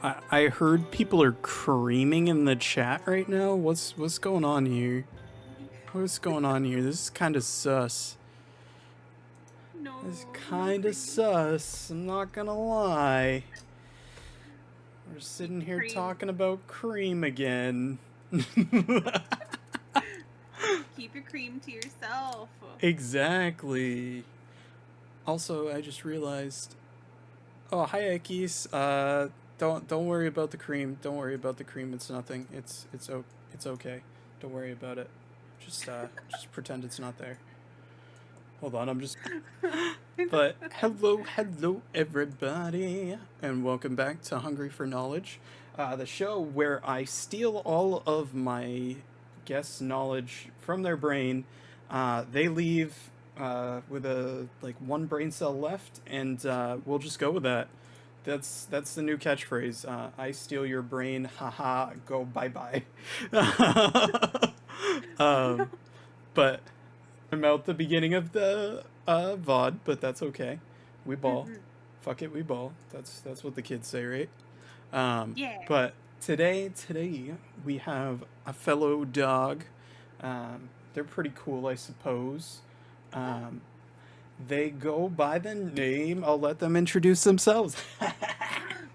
I heard people are creaming in the chat right now. What's going on here? What's going on here? This is kind of sus. This is No, no kind of cream. sus. I'm not gonna lie. We're Keep sitting the here cream. talking about cream again. Keep your cream to yourself. Exactly. Also, I just realized. Oh, hi, Ekis. Don't worry about the cream. Don't worry about the cream. It's nothing. It's okay. Don't worry about it. Just pretend it's not there. Hold on, I'm just. But hello, everybody, and welcome back to Hungry for Knowledge, the show where I steal all of my guests' knowledge from their brain. They leave with a one brain cell left, and we'll just go with that. That's the new catchphrase. I steal your brain, haha, go bye bye. um, but I'm out the beginning of the VOD, but that's okay. We ball. Fuck it, we ball. That's what the kids say, right? Yeah. But today we have a fellow dog. They're pretty cool, I suppose. Um, they go by the name. I'll let them introduce themselves.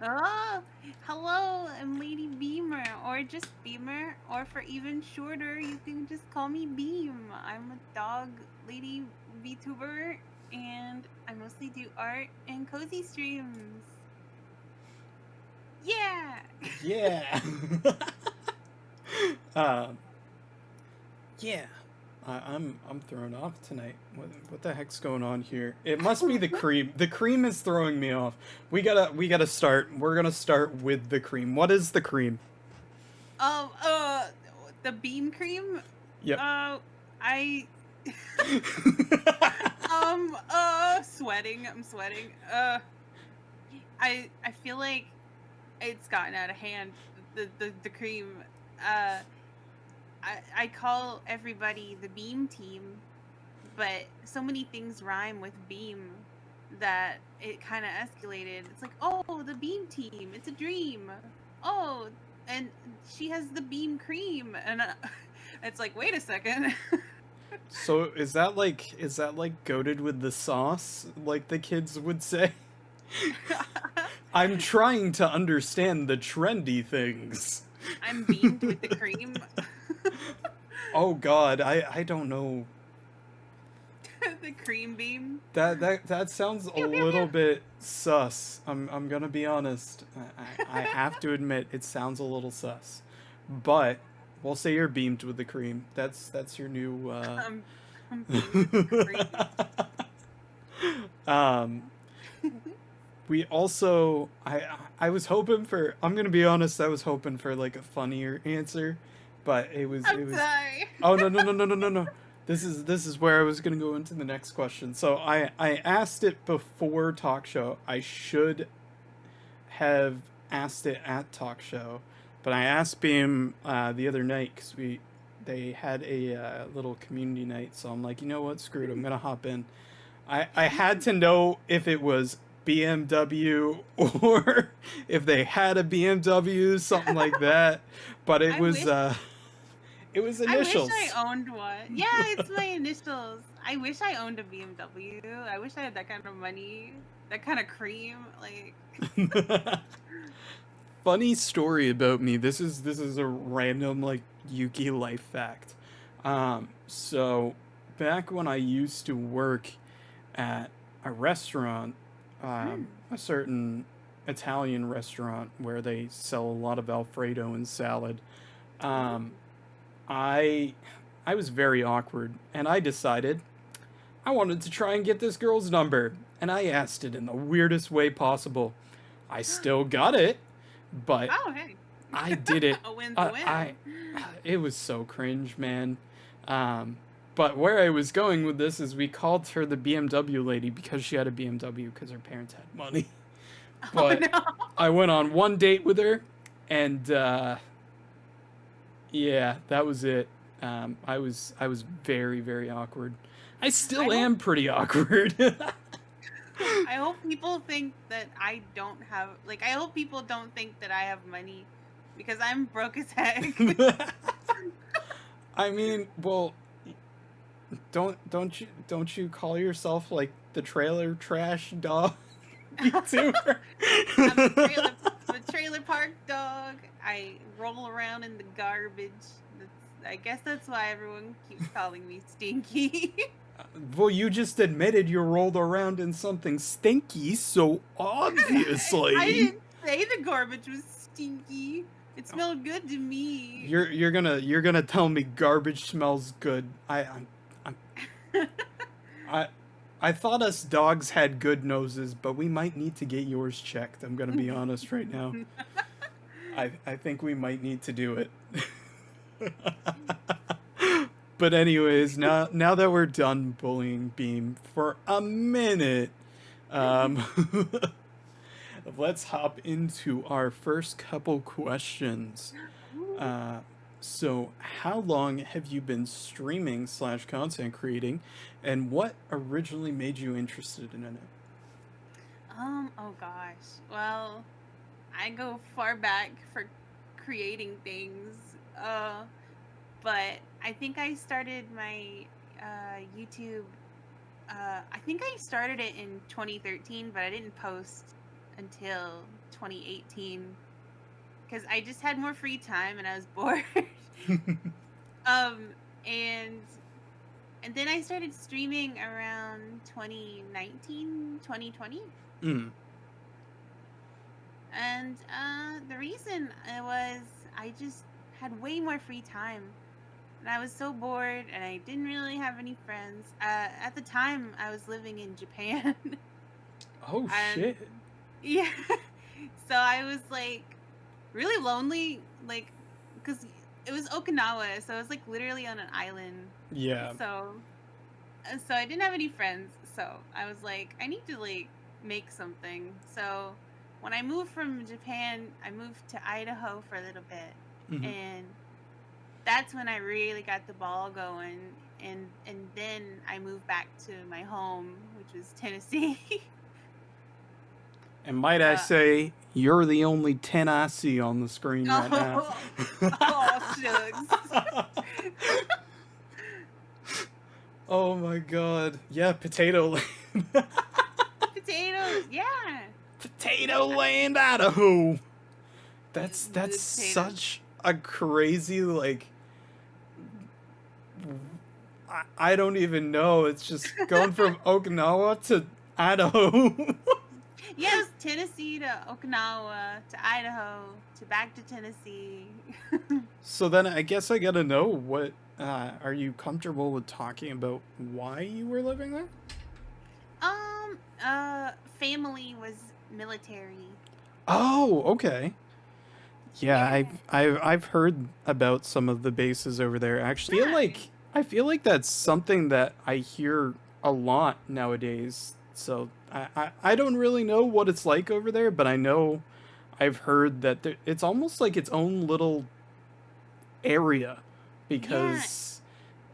Oh, hello, I'm Lady Beemer, or just Beemer, or for even shorter, you can just call me Beem. I'm a dog lady VTuber, and I mostly do art and cozy streams. Yeah. Yeah. um, yeah. I'm thrown off tonight. What the heck's going on here? It must be the cream. The cream is throwing me off. We gotta start. We're gonna start with the cream. What is the cream? um, uh, the Beem Cream. Yep. I sweating. I'm sweating. I feel like it's gotten out of hand. The cream. Uh, I call everybody the Beam Team, but so many things rhyme with Beam that it kind of escalated. It's like, oh, the Beam Team. It's a dream. Oh, and she has the Beem Cream, and it's like, wait a second. So is that like goaded with the sauce, like the kids would say? I'm trying to understand the trendy things. I'm beamed with the cream. Oh God, I don't know. The cream beam. That sounds a Pew pew little pew. bit sus. I'm gonna be honest. I have to admit it sounds a little sus, but we'll say you're beamed with the cream. That's your new. I'm, I'm beamed with the cream. um, we also I was hoping for. I'm gonna be honest. I was hoping for like a funnier answer, but it was I'm it was. sorry. Oh no. This is where I was gonna go into the next question. So I asked it before talk show. I should have asked it at talk show, but I asked Beam the other night because they had a little community night. So I'm like, you know what, screw it. I'm gonna hop in. I had to know if it was BMW or if they had a BMW, something like that. But I wish it was I wish I initials. owned one. Yeah, it's my initials. I wish I owned a BMW. I wish I had that kind of money, that kind of cream. Like, Funny story about me. This is a random like Yuki life fact. So back when I used to work at a restaurant, a certain Italian restaurant where they sell a lot of Alfredo and salad. Um, ooh. I I was very awkward, and I decided I wanted to try and get this girl's number, and I asked it in the weirdest way possible. I still got it, but Oh, hey. I did it. A win's a I win. it was so cringe, man. Um, but where I was going with this is we called her the BMW lady because she had a BMW because her parents had money. Oh But no. I went on one date with her, and yeah, that was it. I was very awkward. I I still hope am pretty awkward. I hope people think that I don't have like I hope people don't think that I have money because I'm broke as heck. I mean, well, don't you call yourself like the trailer trash dog vtuber? I'm a trailer park dog. I roll around in the garbage. I guess that's why everyone keeps calling me Stinky. Well, you just admitted you rolled around in something stinky, so I obviously didn't say the garbage was stinky. It smelled good to me. you're gonna tell me garbage smells good. I I thought us dogs had good noses, but we might need to get yours checked. I'm gonna be honest right now. I think we might need to do it. But anyways, now that we're done bullying Beam for a minute, um, let's hop into our first couple questions. Uh, so, how long have you been streaming slash content creating, and what originally made you interested in it? Oh gosh. Well, I go far back for creating things. But I think I started my YouTube. I think I started it in 2013, but I didn't post until 2018 because I just had more free time and I was bored. um, and and then I started streaming around 2019, 2020. Mm. And the reason it was I just had way more free time. And I was so bored and I didn't really have any friends. At the time, I was living in Japan. Oh And shit! yeah. So I was like really lonely, like, because it was Okinawa. So I was like literally on an island. Yeah. So I didn't have any friends. So I was like, I need to like make something. So when I moved from Japan, I moved to Idaho for a little bit, Hmm. and that's when I really got the ball going. And then I moved back to my home, which was Tennessee. And might I uh, say, you're the only 10 I see on the screen right now. oh, oh, shucks. Oh my god. Yeah, Potato Land. Potatoes, yeah. Potato Land, Idaho. That's The potatoes. such a crazy, like, I don't even know. It's just going from Okinawa to Idaho. Yeah, it was Tennessee to Okinawa to Idaho to back to Tennessee. So then I guess I gotta know what. Are you comfortable with talking about why you were living there? Family was military. Oh, okay. Yeah, Yeah. I've heard about some of the bases over there. Yeah. I feel like that's something that I hear a lot nowadays. So I don't really know what it's like over there, but I know I've heard that it's almost like its own little area Yeah. because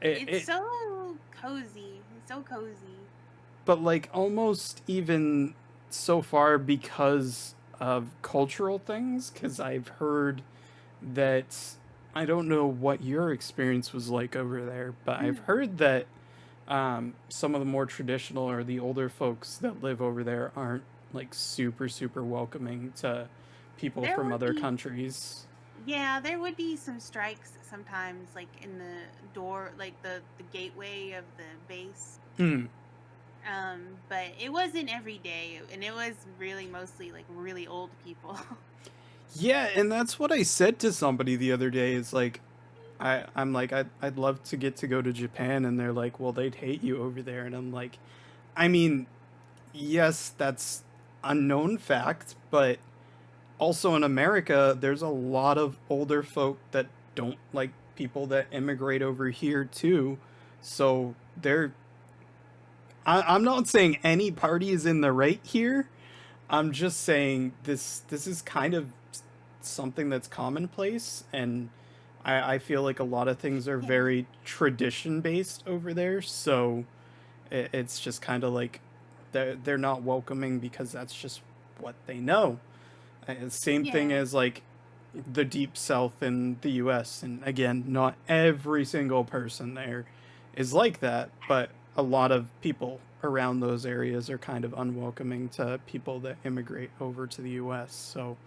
It's it so cozy. It's so cozy. but like almost even so far because of cultural things because I've heard that I don't know what your experience was like over there, but I've Mm. heard that some of the more traditional or the older folks that live over there aren't like super welcoming to people There from would other be countries. Yeah, there would be some strikes sometimes, like in the door, like the gateway of the base. Mm. But it wasn't every day, and it was really mostly like really old people. Yeah, and that's what I said to somebody the other day. Is like I'm like I'd love to get to go to Japan, and they're like, well, they'd hate you over there, and I'm like, I mean, yes, that's a known fact, but also in America, there's a lot of older folk that don't like people that immigrate over here too. So they're. I'm not saying any party is in the right here. I'm just saying this is kind of something that's commonplace, and I feel like a lot of things are Yeah. very tradition based over there. So it's just kind of like they're not welcoming because that's just what they know. Same thing Yeah. as like the deep south in the US, and again, not every single person there is like that, but a lot of people around those areas are kind of unwelcoming to people that immigrate over to the US. So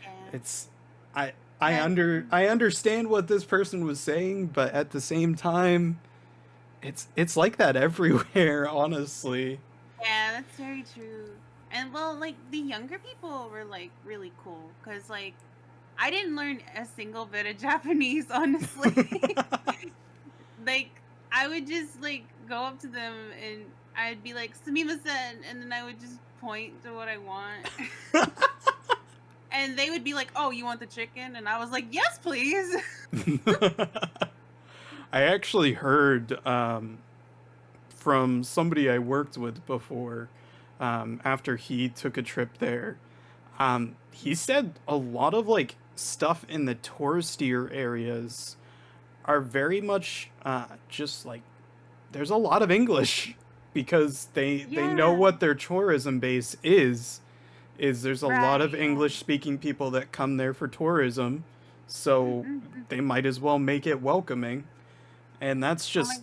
Yeah. it's I That. I understand what this person was saying, but at the same time, it's like that everywhere, honestly. Yeah, that's very true. And well, like the younger people were like really cool because like I didn't learn a single bit of Japanese, honestly. Like I would just like go up to them and I'd be like "sumimasen," and then I would just point to what I want, and they would be like, "Oh, you want the chicken?" And I was like, "Yes, please." I actually heard from somebody I worked with before, after he took a trip there. He said a lot of like stuff in the touristier areas are very much just like there's a lot of English because they know Yeah. what their tourism base is there's a lot Right. of Yeah. English speaking people that come there for tourism, so Mm-hmm. they might as well make it welcoming, and that's Oh my. just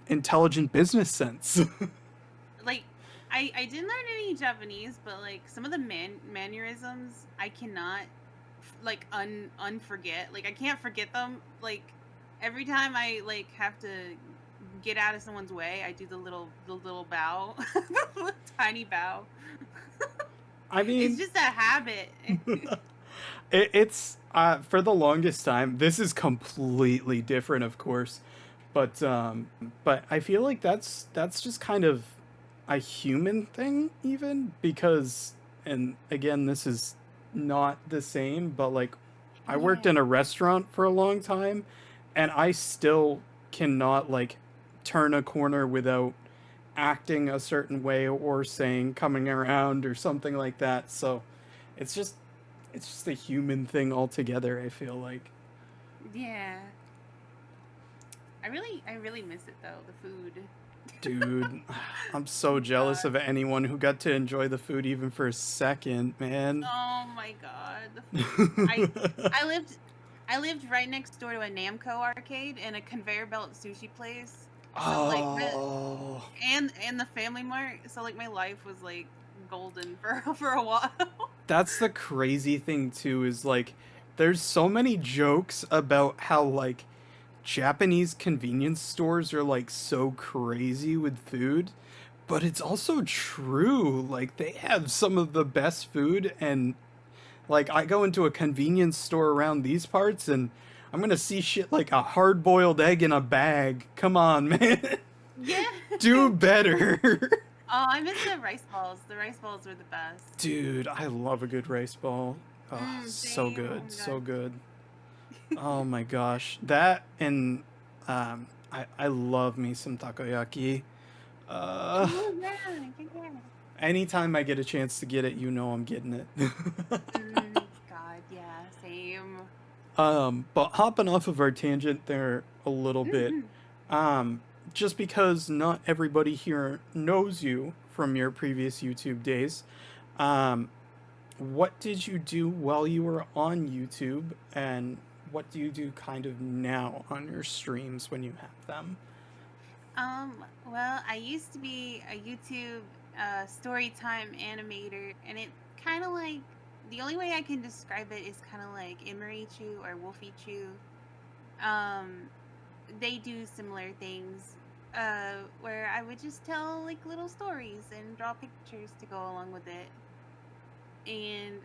intelligent business sense. Like I didn't learn any Japanese, but like some of the mannerisms I cannot like unforget. Like I can't forget them. Like every time I like have to get out of someone's way, I do the little bow, the little tiny bow. I It's mean, just a habit. it's for the longest time. This is completely different, of course, but I feel like that's just kind of a human thing, even because, and again, this is not the same, but like I worked in Yeah. a restaurant for a long time, and I still cannot like turn a corner without acting a certain way or saying coming around or something like that. So it's just it's just a human thing altogether, I feel like. Yeah. I really miss it though, the food. Dude, I'm so jealous God. of anyone who got to enjoy the food even for a second, man. Oh my god, the food. I lived I lived right next door to a Namco arcade and a conveyor belt sushi place. So like Oh, and the Family Mart. So like my life was like golden for for a while. that's the crazy thing too, is like there's so many jokes about how like Japanese convenience stores are like so crazy with food, but it's also true. Like they have some of the best food, and like I go into a convenience store around these parts and I'm going to see shit like a hard-boiled egg in a bag. Come on, man. Yeah. Do better. Oh, I miss the rice balls. The rice balls were the best. Dude, I love a good rice ball. Oh, so Same. Oh good. my So god. good. Oh my gosh. That and I love me some takoyaki. Uh Oh yeah, yeah, yeah. anytime I get a chance to get it, you know I'm getting it. God, yeah, same. But hopping off of our tangent there a little bit, Mhm. um, just because not everybody here knows you from your previous YouTube days, um, what did you do while you were on YouTube, and what do you do kind of now on your streams when you have them? Well, I used to be a YouTube storytime animator, and it kind of like the only way I can describe it is kind of like Imarichu or Wolfichu. Um, they do similar things, where I would just tell like little stories and draw pictures to go along with it, and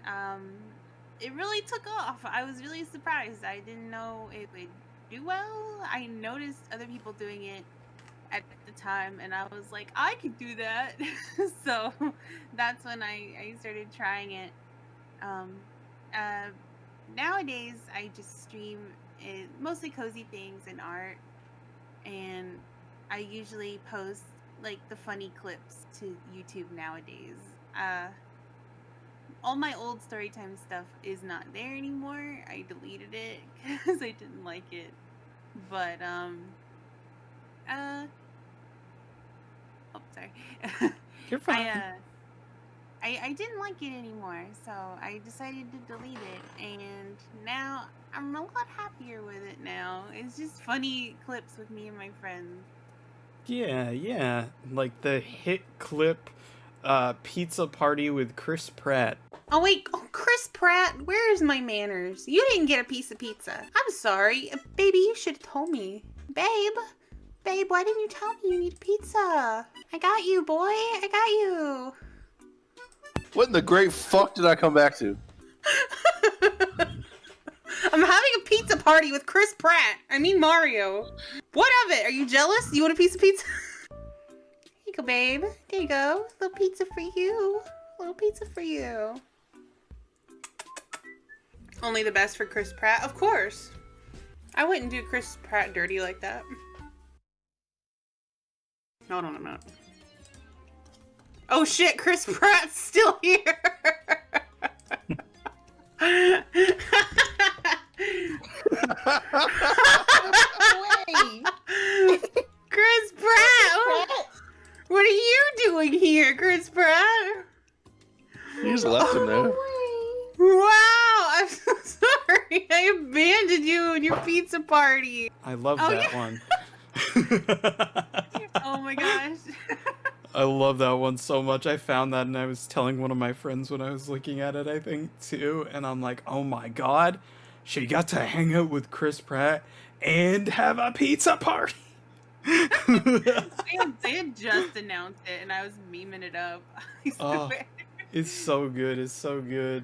it really took off. I was really surprised. I didn't know it would do well. I noticed other people doing it at the time and I was like, I could do that. So that's when I started trying it. Um uh Nowadays I just stream mostly cozy things and art, and I usually post like the funny clips to YouTube nowadays. All my old storytime stuff is not there anymore. I deleted it because I didn't like it. But uh oh sorry. You're I fine. I didn't like it anymore, so I decided to delete it, and now I'm a lot happier with it now. It's just funny clips with me and my friends. Yeah, yeah. Like the hit clip Pizza Party with Chris Pratt. Oh wait, oh Chris Pratt, where's my manners? You didn't get a piece of pizza. I'm sorry. Baby, you should have told me. Babe, why didn't you tell me you need pizza? I got you, boy. I got you. What in the great fuck did I come back to? I'm having a pizza party with Chris Pratt. I mean Mario. What of it? Are you jealous? You want a piece of pizza? Here you go, babe. There you go. Little pizza for you. Little pizza for you. Only the best for Chris Pratt? Of course. I wouldn't do Chris Pratt dirty like that. Hold on a minute. Oh shit, Chris Pratt's still here! Chris Pratt! What are you doing here, Chris Pratt? You just left him there. Wow, I'm so sorry. I abandoned you and your pizza party. I love Oh, that yeah. one. Oh my gosh. I love that one so much. I found that and I was telling one of my friends when I was looking at it, I think, too. And I'm like, oh my god, she got to hang out with Chris Pratt and have a pizza party. They had just announced it and I was memeing it up. I Oh, swear. it's so good. It's so good.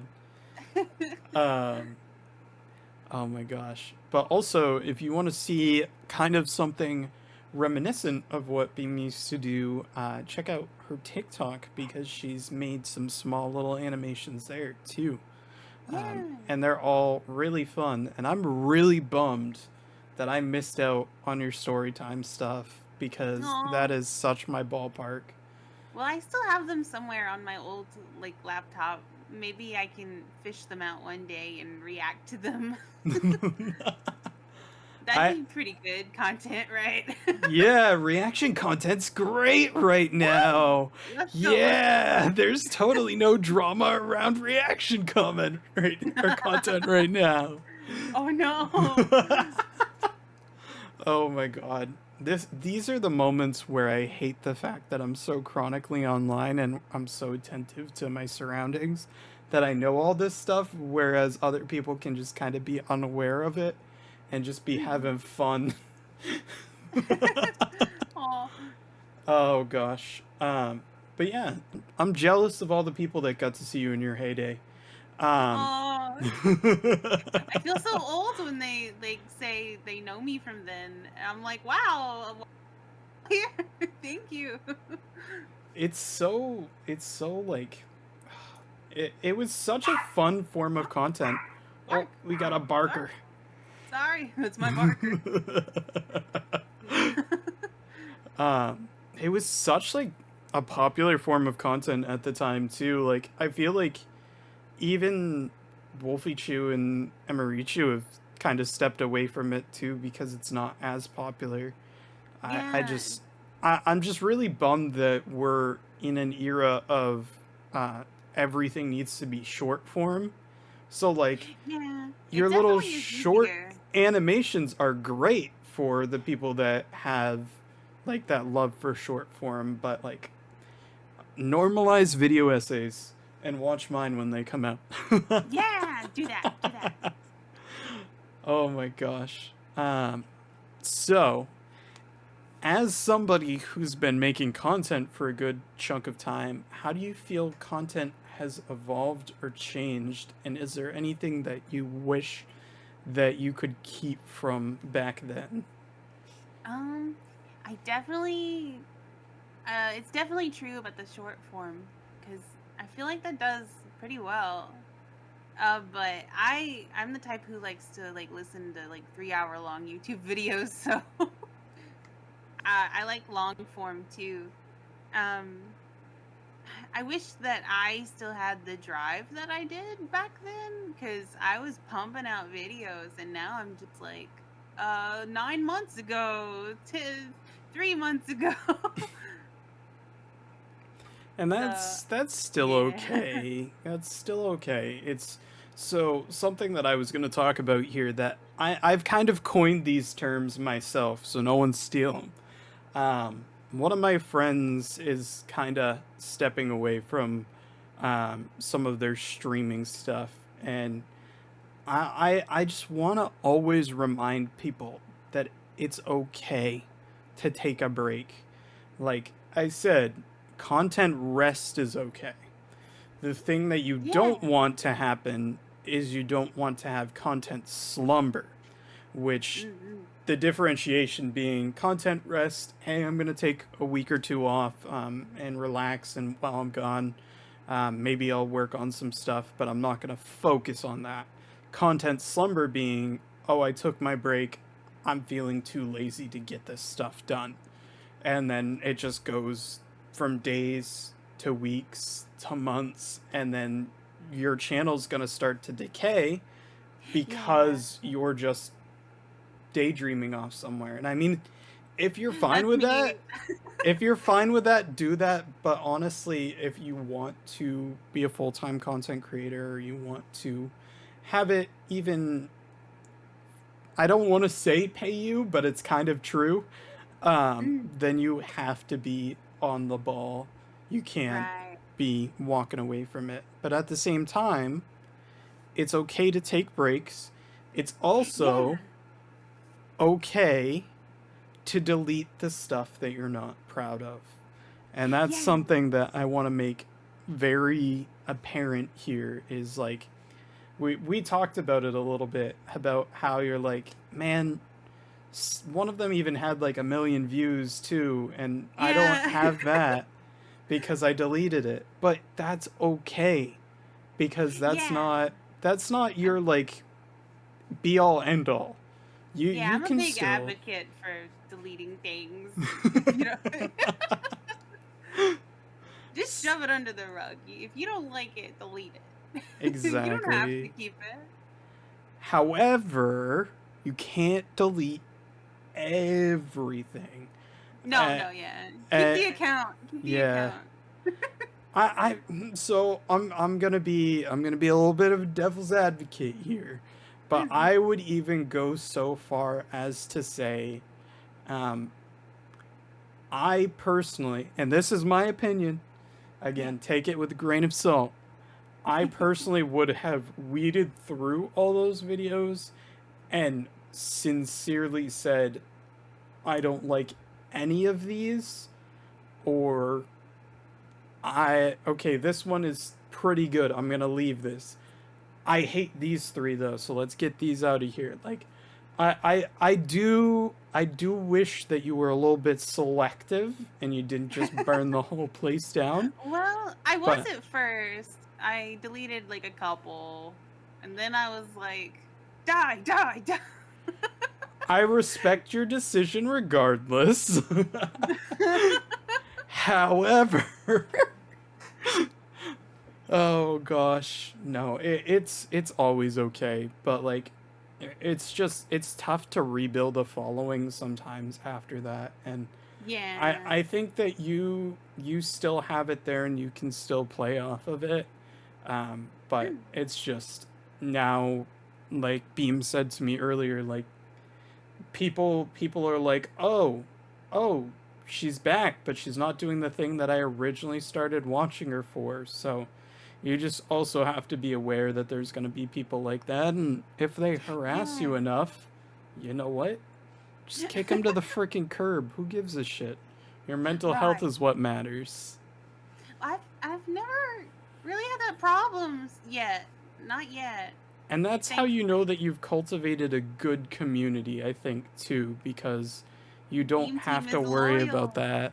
Oh my gosh. But also, if you want to see kind of something reminiscent of what Beem used to do, check out her TikTok because she's made some small little animations there too. Yeah. And they're all really fun. And I'm really bummed that I missed out on your storytime stuff because Aw. that is such my ballpark. Well, I still have them somewhere on my old laptop. Maybe I can fish them out one day and react to them. That'd be pretty good content, right? Yeah, reaction content's great right now. Let's go. Yeah, there's totally no drama around reaction comment or content right now. Oh no. Oh my god. These are the moments where I hate the fact that I'm so chronically online and I'm so attentive to my surroundings that I know all this stuff, whereas other people can just kind of be unaware of it and just be having fun. Aw. Oh gosh. But yeah, I'm jealous of all the people that got to see you in your heyday. Aw. I feel so old when they say they know me from then. I'm like, wow. Thank you. It's so like it was such a fun form of content. Oh, we got a barker. Sorry, that's my marker. It was such like a popular form of content at the time too. Like I feel like even Wolfie Chew and Emerichu have kind of stepped away from it too because it's not as popular. Yeah. I'm just really bummed that we're in an era of everything needs to be short form. So like Yeah. your It little definitely is short easier. animations are great for the people that have like that love for short form, but like normalize video essays and watch mine when they come out. Yeah, do that. Do that. Oh my gosh. So as somebody who's been making content for a good chunk of time, how do you feel content has evolved or changed? And is there anything that you wish that you could keep from back then? I definitely it's definitely true about the short form because I feel like that does pretty well. But I'm the type who likes to listen to 3 hour long YouTube videos, so I like long form too. Um, I wish that I still had the drive that I did back then because I was pumping out videos, and now I'm just like, 9 months ago, 3 months ago. And So that's still yeah. okay. That's still okay. It's so something that I was going to talk about here that I've kind of coined these terms myself, so no one steal them. One of my friends is kind of stepping away from some of their streaming stuff, and I just want to always remind people that it's okay to take a break. Like I said, content rest is okay. The thing that you Yeah. don't want to happen is you don't want to have content slumber, which Mm-mm. the differentiation being content rest. Hey, I'm gonna take a week or two off and relax, and while I'm gone, maybe I'll work on some stuff, but I'm not gonna focus on that. Content slumber being, oh, I took my break. I'm feeling too lazy to get this stuff done, and then it just goes from days to weeks to months, and then your channel's gonna start to decay Yeah. because you're just daydreaming off somewhere. And I mean, if you're fine That's with me. that, if you're fine with that, do that. But honestly, if you want to be a full time content creator, or you want to have it even, I don't want to say pay you, but it's kind of true, Mm, then you have to be on the ball. You can't right. be walking away from it. But at the same time, it's okay to take breaks. It's Yeah. also okay to delete the stuff that you're not proud of. And that's Yeah. something that I want to make very apparent here is like we talked about it a little bit about how you're like, man, one of them even had like 1 million views too, and I don't Yeah. have that because I deleted it. But that's okay because Yeah. that's not your like be all end all. Yeah, You I'm a can big still advocate for deleting things. You know, just shove it under the rug. If you don't like it, delete it. You don't have to Exactly. keep it. However, you can't delete everything. No, Uh, no, yeah. Keep uh, the account. Keep the yeah. account. So I'm gonna be a little bit of a devil's advocate here, but Mhm. I would even go so far as to say, um, I personally, and this is my opinion, Yeah. again, take it with a grain of salt. I personally would have weeded through all those videos and sincerely said, I don't like any of these, or okay, this one is pretty good. I'm gonna leave this. I hate these three though, so let's get these out of here. Like, I do wish that you were a little bit selective and you didn't just burn the whole place down. Well, I was But at first. I deleted like a couple, and then I was like, die, die, die. I respect your decision regardless. However, oh gosh, no, it's always okay, but like it's just it's tough to rebuild a following sometimes after that, and Yeah. I think that you still have it there and you can still play off of it, but Mm. it's just now, like Beam said to me earlier, like people are like, oh, she's back, but she's not doing the thing that I originally started watching her for. So you just also have to be aware that there's going to be people like that, and if they harass Yeah. you enough, you know what? Just kick them to the freaking curb. Who gives a shit? Your mental health Right. is what matters. I've never really had that problems yet. Not yet. And that's how you know Thankfully. that you've cultivated a good community, I think, too, because you don't Beam have team to is worry about loyal.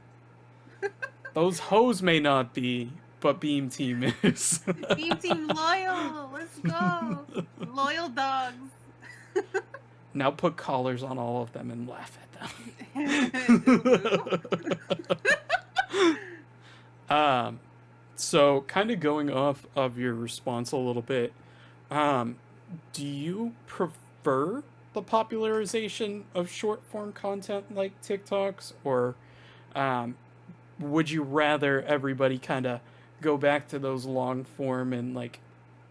that. Those hoes may not be, but Beam Team is. Beam team loyal. Let's go. Loyal dogs. Now put collars on all of them and laugh Ooh, at boo. them. um, so, kind of going off of your response a little bit, um, do you prefer the popularization of short form content like TikToks, or um, would you rather everybody kind of go back to those long form and like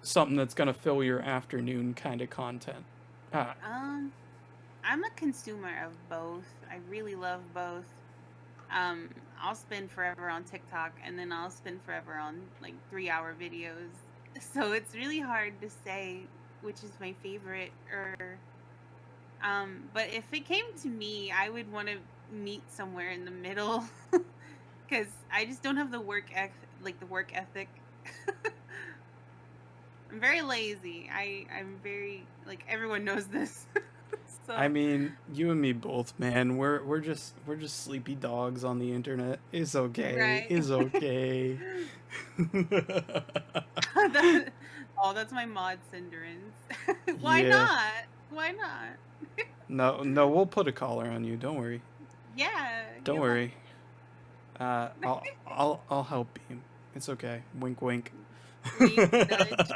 something that's gonna fill your afternoon kind of content? Ah, Um, I'm a consumer of both. I really love both. I'll spend forever on TikTok and then I'll spend forever on like 3-hour videos. So it's really hard to say which is my favorite or but if it came to me, I would want to meet somewhere in the middle cuz I just don't have the work ethic. I'm very lazy. I'm very like everyone knows this. I So, mean, you and me both, man. We're just sleepy dogs on the internet. It's okay. right. It's okay. That, oh, that's my mod synderance. Why Yeah. not? Why not? No, no, we'll put a collar on you. Don't worry. Yeah, Don't get one. worry. I'll help you. It's okay. Wink, wink. Wink, nudge.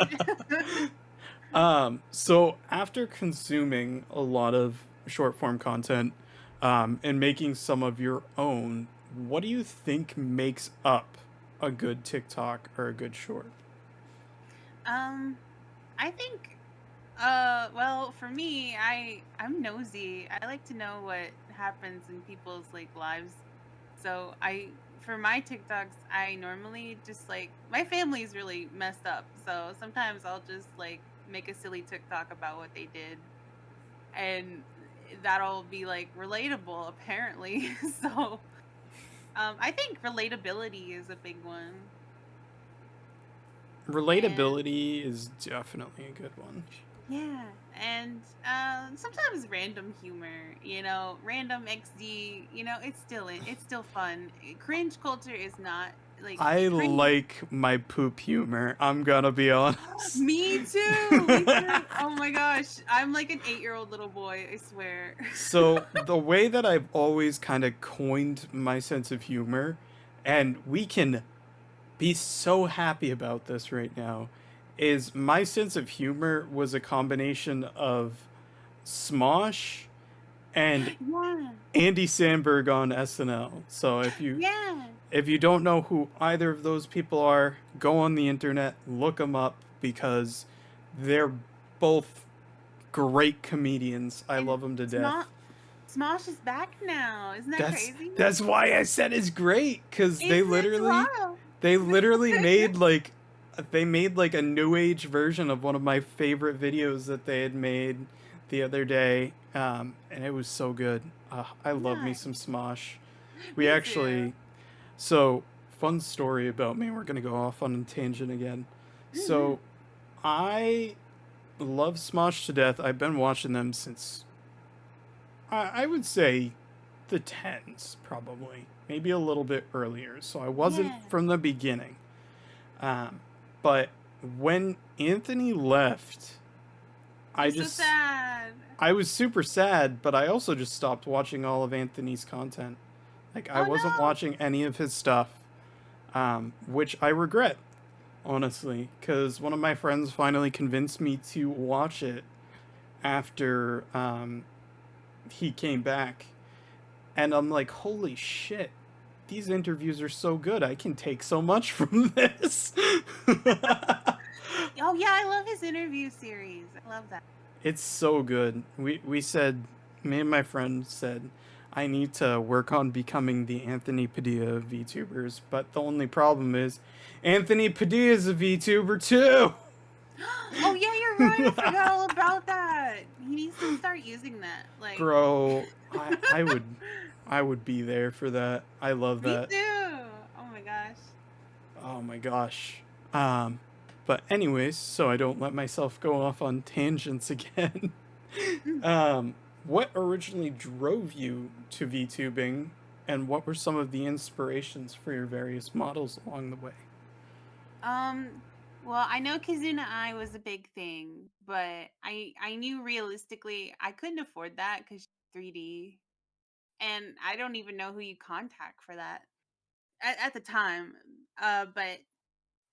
So after consuming a lot of short form content, and making some of your own, what do you think makes up a good TikTok or a good short? um, I think well, for me, I'm nosy. I like to know what happens in people's like lives. So I for my TikToks, I normally just like my family's really messed up. So sometimes I'll just like make a silly TikTok about what they did and that'll be like relatable apparently. So I think relatability is a big one. And Relatability is definitely a good one. yeah, and sometimes random humor, random XD, it's still fun. Cringe culture is not like I cringe. like my poop humor. I'm gonna be honest. Me too. Me too. Oh my gosh, I'm like an 8-year-old little boy. I swear. So the way that I've always kind of coined my sense of humor, and we can be so happy about this right now, is my sense of humor was a combination of Smosh and Yeah, Andy Samberg on SNL. So yeah. if you don't know who either of those people are, go on the internet, look them up because they're both great comedians. I And love them to death. Smosh, Smosh is back now. Isn't that crazy? That's why I said it's great because It's wild. they literally made like a new age version of one of my favorite videos that they had made the other day, and it was so good. I love me some Nice. Smosh. We Me too. actually so fun story about me. We're gonna go off on a tangent again. Hmm. So I love Smosh to death. I've been watching them since I would say the tens, probably, maybe a little bit earlier. So I wasn't Yeah. from the beginning. Um, but when Anthony left, I I'm so just sad. I was super sad, but I also just stopped watching all of Anthony's content. Like I Oh wasn't no. watching any of his stuff, which I regret, honestly, because one of my friends finally convinced me to watch it after he came back, and I'm like, holy shit, these interviews are so good. I can take so much from this. Oh yeah, I love his interview series. I love that. It's so good. We said, me and my friend said, I need to work on becoming the Anthony Padilla of VTubers, but the only problem is Anthony Padilla is a VTuber too. Oh yeah, you're right. I forgot all about that. He needs to start using that. Like Bro, I would be there for that. I love me that. too. Oh my gosh. Oh my gosh. Um, but anyways, so I don't let myself go off on tangents again. um, what originally drove you to VTubing, and what were some of the inspirations for your various models along the way? Um, well, I know Kizuna Eye was a big thing, but I knew realistically I couldn't afford that because 3D, and I don't even know who you contact for that at the time. But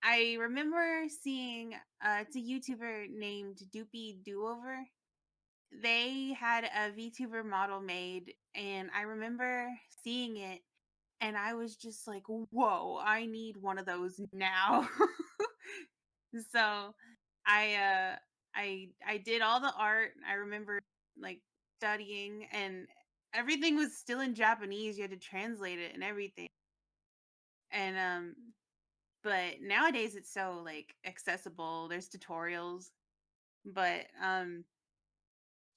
I remember seeing it's a YouTuber named Doopy Doover. They had a VTuber model made, and I remember seeing it and I was just like, whoa, I need one of those now. So I did all the art. I remember like studying, and everything was still in Japanese. You had to translate it and everything. And but nowadays it's so like accessible. There's tutorials. But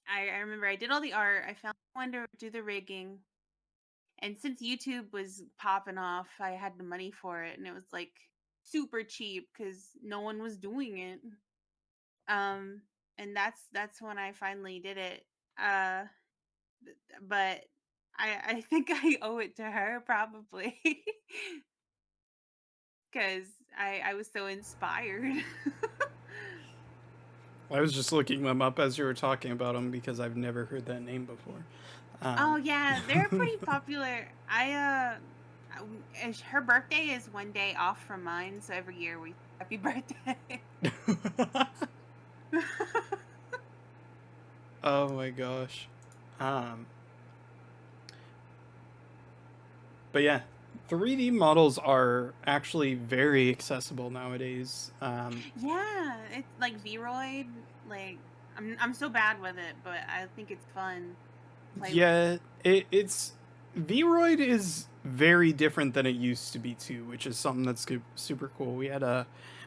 I remember I did all the art. I found someone to do the rigging. And since YouTube was popping off, I had the money for it, and it was like super cheap because no one was doing it. Um, and that's when I finally did it. Uh, but I think I owe it to her probably because I was so inspired. I was just looking them up as you were talking about them because I've never heard that name before. Oh yeah, they're pretty popular. Her birthday is one day off from mine, so every year we happy birthday. Oh my gosh. Um, but yeah, 3D models are actually very accessible nowadays. Yeah, it's like Vroid. Like I'm so bad with it, but I think it's fun to play with. Yeah, it's Vroid is very different than it used to be too, which is something that's super cool. We had a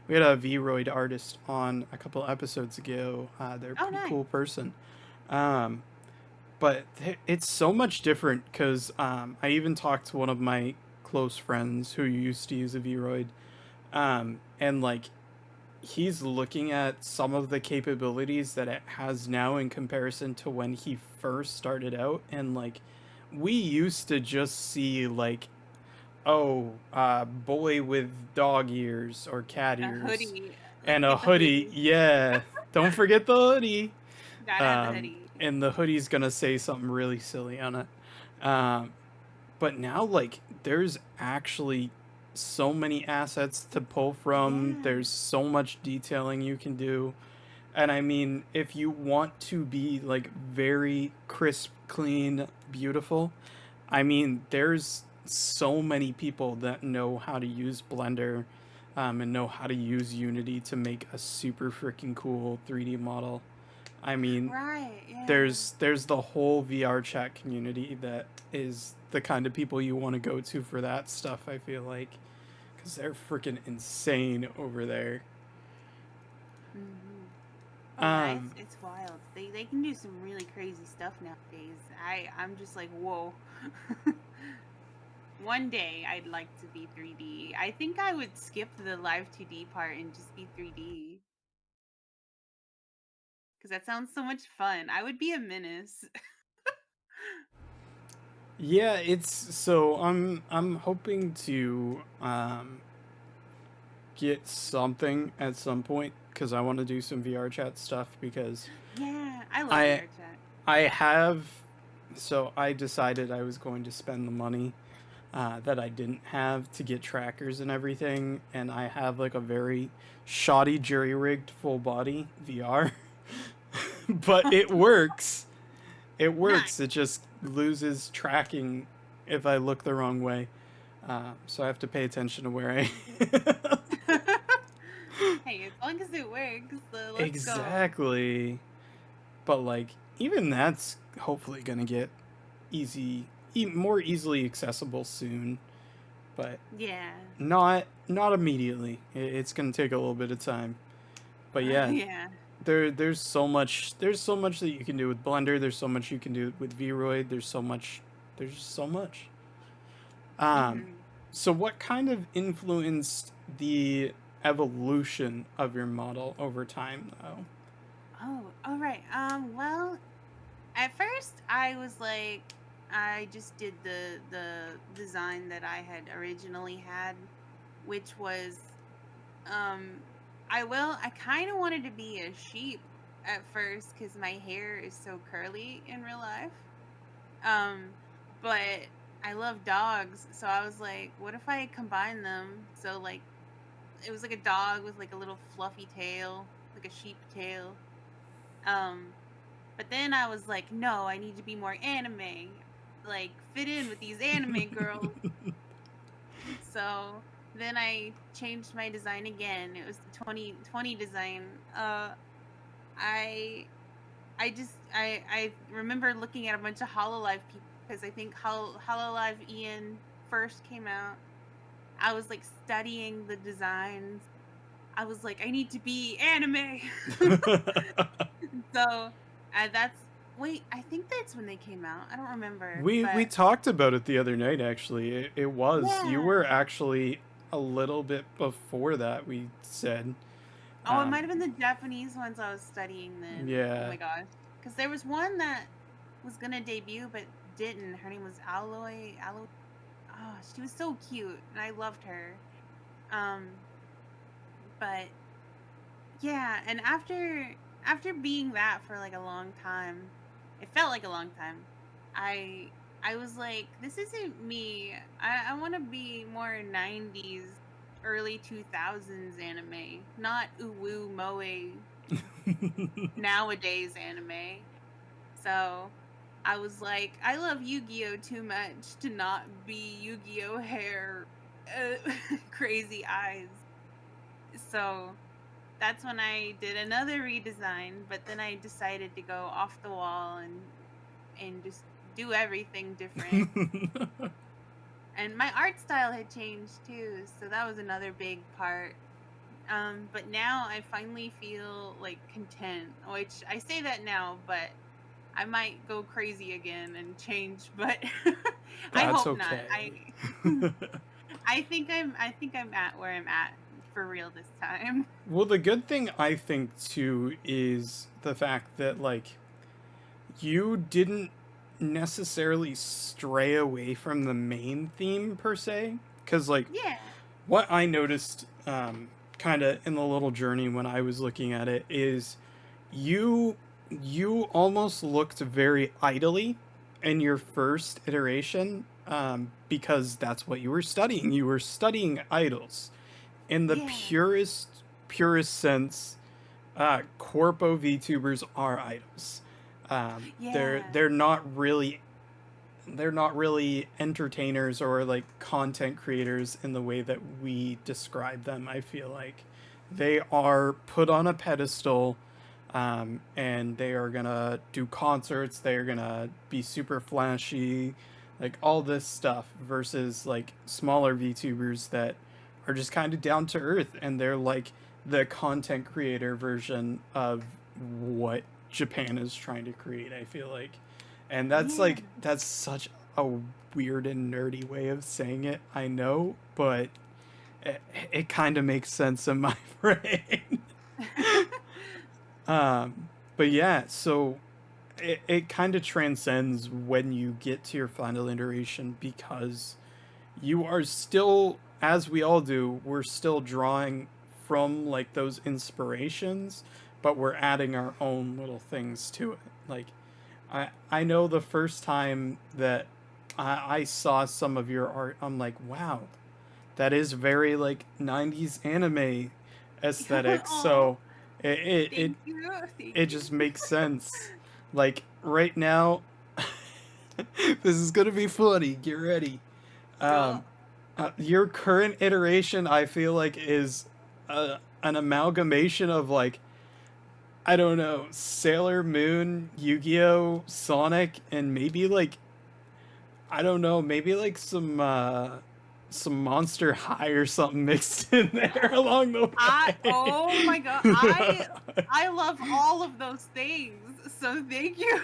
Vroid artist on a couple episodes ago. They're a Oh, pretty nice. cool person. Um, but it's so much different because I even talked to one of my close friends who used to use a Vroid, and like he's looking at some of the capabilities that it has now in comparison to when he first started out, and like we used to just see like, oh, boy with dog ears or cat A ears hoodie. and a Get the hoodie. hoodie. Yeah, don't forget the hoodie. Gotta have the hoodie. And the hoodie's gonna say something really silly on it. um, but now like there's actually so many assets to pull from. Yeah. There's so much detailing you can do. And I mean, if you want to be like very crisp, clean, beautiful, I mean, there's so many people that know how to use Blender, and know how to use Unity to make a super freaking cool 3D model. I mean, Right. Yeah. there's the whole VR chat community that is the kind of people you want to go to for that stuff. I feel like because they're freaking insane over there. Hmm. Oh yeah, Um, it's wild. They can do some really crazy stuff nowadays. I'm just like, whoa. One day I'd like to be 3D. I think I would skip the live 2D part and just be 3D because that sounds so much fun. I would be a menace. yeah, it's so I'm hoping to get something at some point because I want to do some VR chat stuff because Yeah, I love I VR chat. I have so I decided I was going to spend the money that I didn't have to get trackers and everything, and I have like a very shoddy jury rigged full body VR, but it works. It Nice. works. It just loses tracking if I look the wrong way. So I have to pay attention to where I. Hey, as long as it works, let's go. Exactly. But like, even that's hopefully gonna get easy, more easily accessible soon. But Yeah. not immediately. It's gonna take a little bit of time. But yeah, Yeah. there's so much that you can do with Blender. There's so much you can do with Vroid. There's just so much. Um, Hmm. so what kind of influenced the evolution of your model over time, though? Oh, all right. Well, at first I was like, I just did the design that I had originally had, which was um I kind of wanted to be a sheep at first cuz my hair is so curly in real life. Um but I love dogs, so I was like, what if I combine them? So like it was like a dog with like a little fluffy tail, like a sheep tail. Um but then I was like, no, I need to be more anime, like fit in with these anime girls. So then I changed my design again. It was the 2020 design. I I remember looking at a bunch of Hololive people because I think Hololive Ian first came out. I was like studying the designs. I was like, I need to be anime. So that's wait, I think that's when they came out. I don't remember, we but talked about it the other night. Actually, it was you yeah. were actually a little bit before that. We said, Oh, it might have been the Japanese ones I was studying then. Oh yeah. my gosh, because there was one that was gonna debut but didn't. Her name was Alloy. Alloy. Oh, she was so cute, and I loved her. Um, but yeah, and after being that for like a long time, it felt like a long time. I I was like, this isn't me. I want to be more 90s, early 2000s anime, not uwu moe nowadays anime. So I was like, I love Yu-Gi-Oh too much to not be Yu-Gi-Oh hair, crazy eyes. So that's when I did another redesign, but then I decided to go off the wall and just do everything different. And my art style had changed too, so that was another big part. But now I finally feel like content, which I say that now, but I might go crazy again and change, but I That's hope not. okay. I think I'm at where I'm at for real this time. Well, the good thing I think too is the fact that like you didn't necessarily stray away from the main theme per se, because like Yeah. what I noticed kind of in the little journey when I was looking at it is you you almost looked very idly in your first iteration, because that's what you were studying. You were studying idols in the Yeah. purest sense. Corpo VTubers are idols. Yeah. They're not really entertainers or like content creators in the way that we describe them. I feel like they are put on a pedestal, and they are gonna do concerts. They're gonna be super flashy, like all this stuff. Versus like smaller VTubers that are just kind of down to earth, and they're like the content creator version of what Japan is trying to create. I feel like, and Yeah. that's such a weird and nerdy way of saying it. I know, but it kind of makes sense in my brain. Um, but yeah, so it kind of transcends when you get to your final iteration because you are still, as we all do, we're still drawing from like those inspirations, but we're adding our own little things to it. Like I know the first time that I saw some of your art, I'm like, wow, that is very like 90s anime aesthetic. Oh, So it it it, thank you. Thank it you. just makes sense. Like right now, this is gonna be funny. Get ready. Go. Um, your current iteration, I feel like, is an amalgamation of like I don't know, Sailor Moon, Yu-Gi-Oh, Sonic, and maybe like I don't know, maybe like some Monster High or something mixed in there along the I oh my god. way. I love all of those things. So thank you.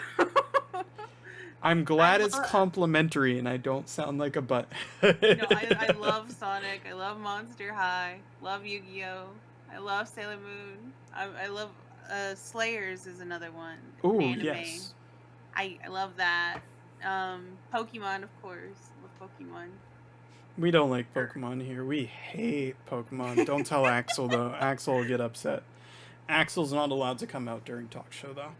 I'm I glad it's love complimentary and I don't sound like a butt. no, I love Sonic. I love Monster High. Love Yu-Gi-Oh. I love Sailor Moon. I love Slayers is another one. An Oh anime. yes. I love that. Pokemon, of course. Love Pokemon. We don't like Er, Pokemon here. We hate Pokemon. Don't tell Axel though. Axel will get upset. Axel's not allowed to come out during talk show though.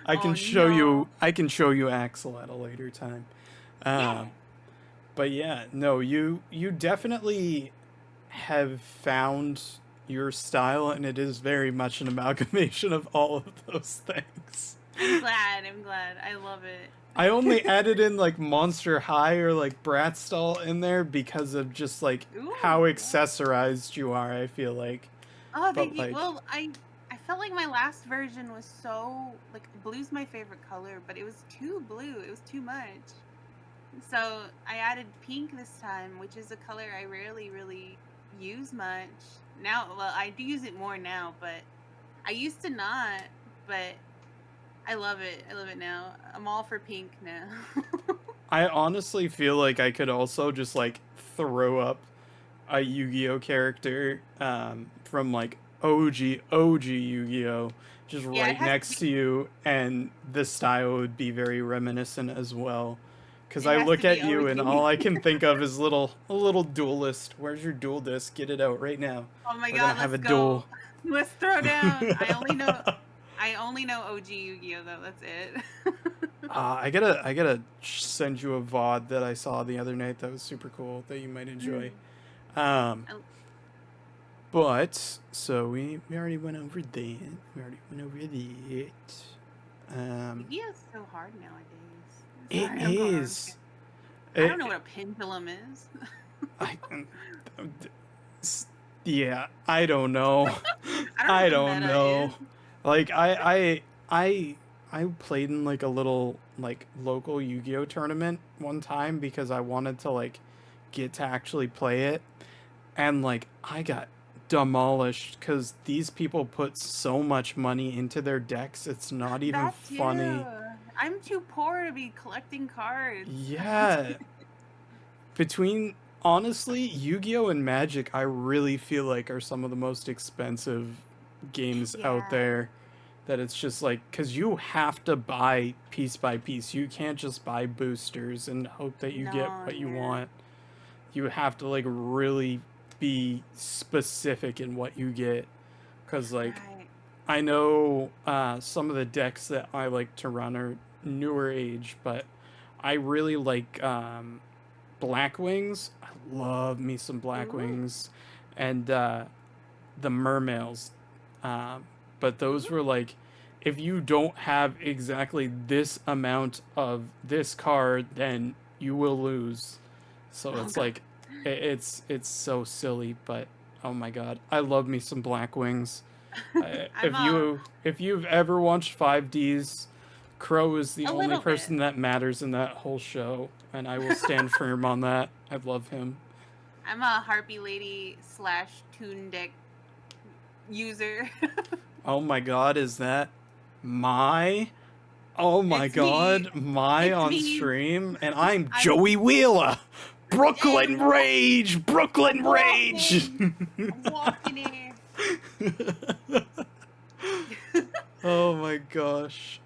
I Oh can show you. no. I can show you Axel at a later time. Yeah. Um, but yeah, no, you definitely have found your style, and it is very much an amalgamation of all of those things. I'm glad. I'm glad. I love it. I only added in like Monster High or like Bratstall in there because of just like Ooh, how yeah. accessorized you are, I feel like. Oh, But thank you. like, Well, I felt like my last version was so like blue's my favorite color, but it was too blue. It was too much. So I added pink this time, which is a color I rarely really use much. Now, well, I do use it more now, but I used to not. But I love it. I love it now. I'm all for pink now. I honestly feel like I could also just like throw up a Yu-Gi-Oh character from like OG Yu-Gi-Oh just Yeah, it right has to next be. to you, and the style would be very reminiscent as well. Because It I has look to be at you and all OG. I can think of is a little duelist. Where's your duel disc? Get it out right now. Oh my We're gonna god, have let's a go. duel. Let's throw down. I only know OG Yu-Gi-Oh though. That's it. I gotta send you a VOD that I saw the other night that was super cool that you might enjoy. Mm. Um, I- but so we already went over that. We already went over that. Yu-Gi-Oh's so hard nowadays. It Sorry, I'm going on. is. I don't It, know what a pendulum is. I, yeah, I don't know. I don't know I what the don't meta is. know. Like I played in like a little like local Yu-Gi-Oh tournament one time because I wanted to like get to actually play it, and like I got demolished because these people put so much money into their decks. It's not even That too. funny. I'm too poor to be collecting cards. Yeah, between honestly Yu-Gi-Oh and Magic, I really feel like are some of the most expensive games out Yeah. there. That it's just like because you have to buy piece by piece. You can't just buy boosters and hope that you get No, what you yeah. want. You have to like really be specific in what you get because like Right. I know some of the decks that I like to run are newer age, but I really like Black Wings. I love me some Black Ooh. Wings, and the Mermails. But those Ooh. were like, if you don't have exactly this amount of this card, then you will lose. So Oh it's god. like, it's so silly, but oh my god, I love me some Black Wings. I'm a If you've ever watched 5Ds, Crow is the only little person bit. that matters in that whole show, and I will stand firm on that. I love him. I'm a Harpy Lady / Toon Deck user. Oh my god, is that my? Oh my It's me. god, my It's on me. stream, and I'm I'm Joey Wheeler! I'm Brooklyn wa- Rage! Brooklyn I'm Rage! walking. I'm walking here. Oh my gosh.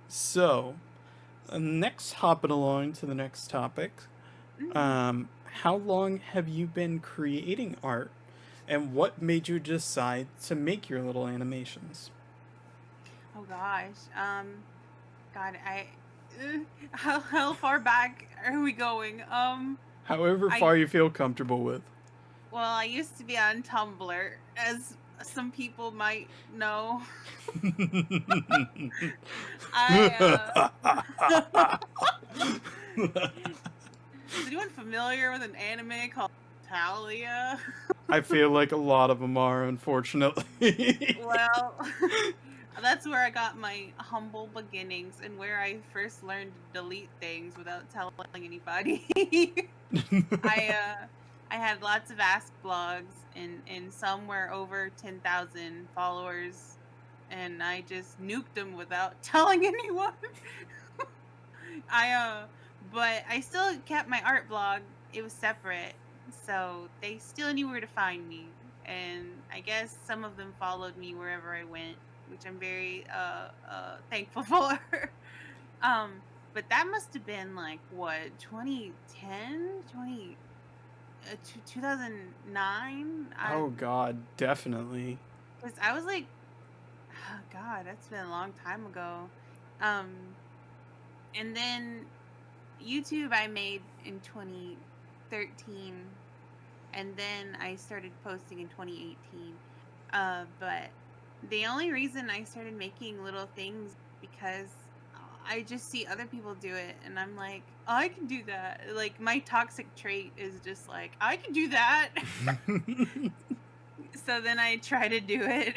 So, next hopping along to the next topic. Mm. How long have you been creating art? And what made you decide to make your little animations? Oh gosh. God, how far back are we going? However I far you feel comfortable with. well, I used to be on Tumblr, as some people might know. I is anyone familiar with an anime called Talia? I feel like a lot of them are, unfortunately. Well, that's where I got my humble beginnings and where I first learned to delete things without telling anybody. I had lots of Ask blogs and some were over 10,000 followers, and I just nuked them without telling anyone. But I still kept my art blog. It was separate, so they still knew where to find me. And I guess some of them followed me wherever I went, which I'm very thankful for. um, but that must have been like what 2010, 2009. Oh god, definitely. Because I was like, oh God, that's been a long time ago. Um, and then YouTube I made in 2013, and then I started posting in 2018. But the only reason I started making little things because I just see other people do it, and I'm like, oh, I can do that. Like my toxic trait is just like, I can do that. So then I try to do it.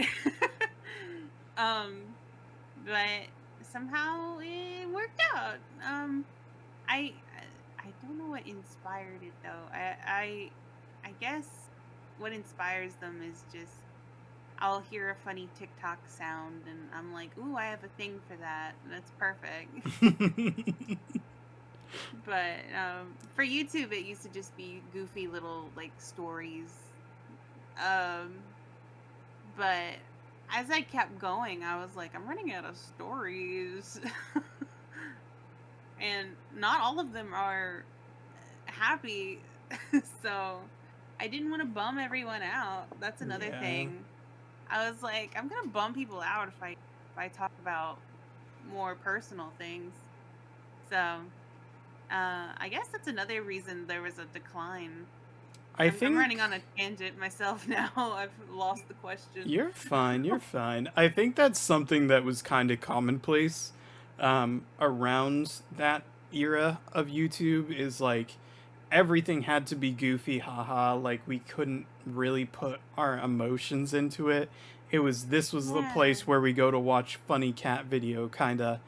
um, but somehow it worked out. I I don't know what inspired it though. I guess what inspires them is just I'll hear a funny TikTok sound and I'm like, ooh, I have a thing for that. That's perfect. But for YouTube, it used to just be goofy little like stories. Um, but as I kept going, I was like, I'm running out of stories. And not all of them are happy. So I didn't want to bum everyone out. That's another Yeah. thing. I was like, I'm gonna bum people out if I talk about more personal things. So I guess that's another reason there was a decline. I'm running on a tangent myself now. I've lost the question. You're fine. You're fine. I think that's something that was kind of commonplace around that era of YouTube. Is like everything had to be goofy, haha. Like we couldn't really put our emotions into it. This was the Yeah. place where we go to watch funny cat video kind of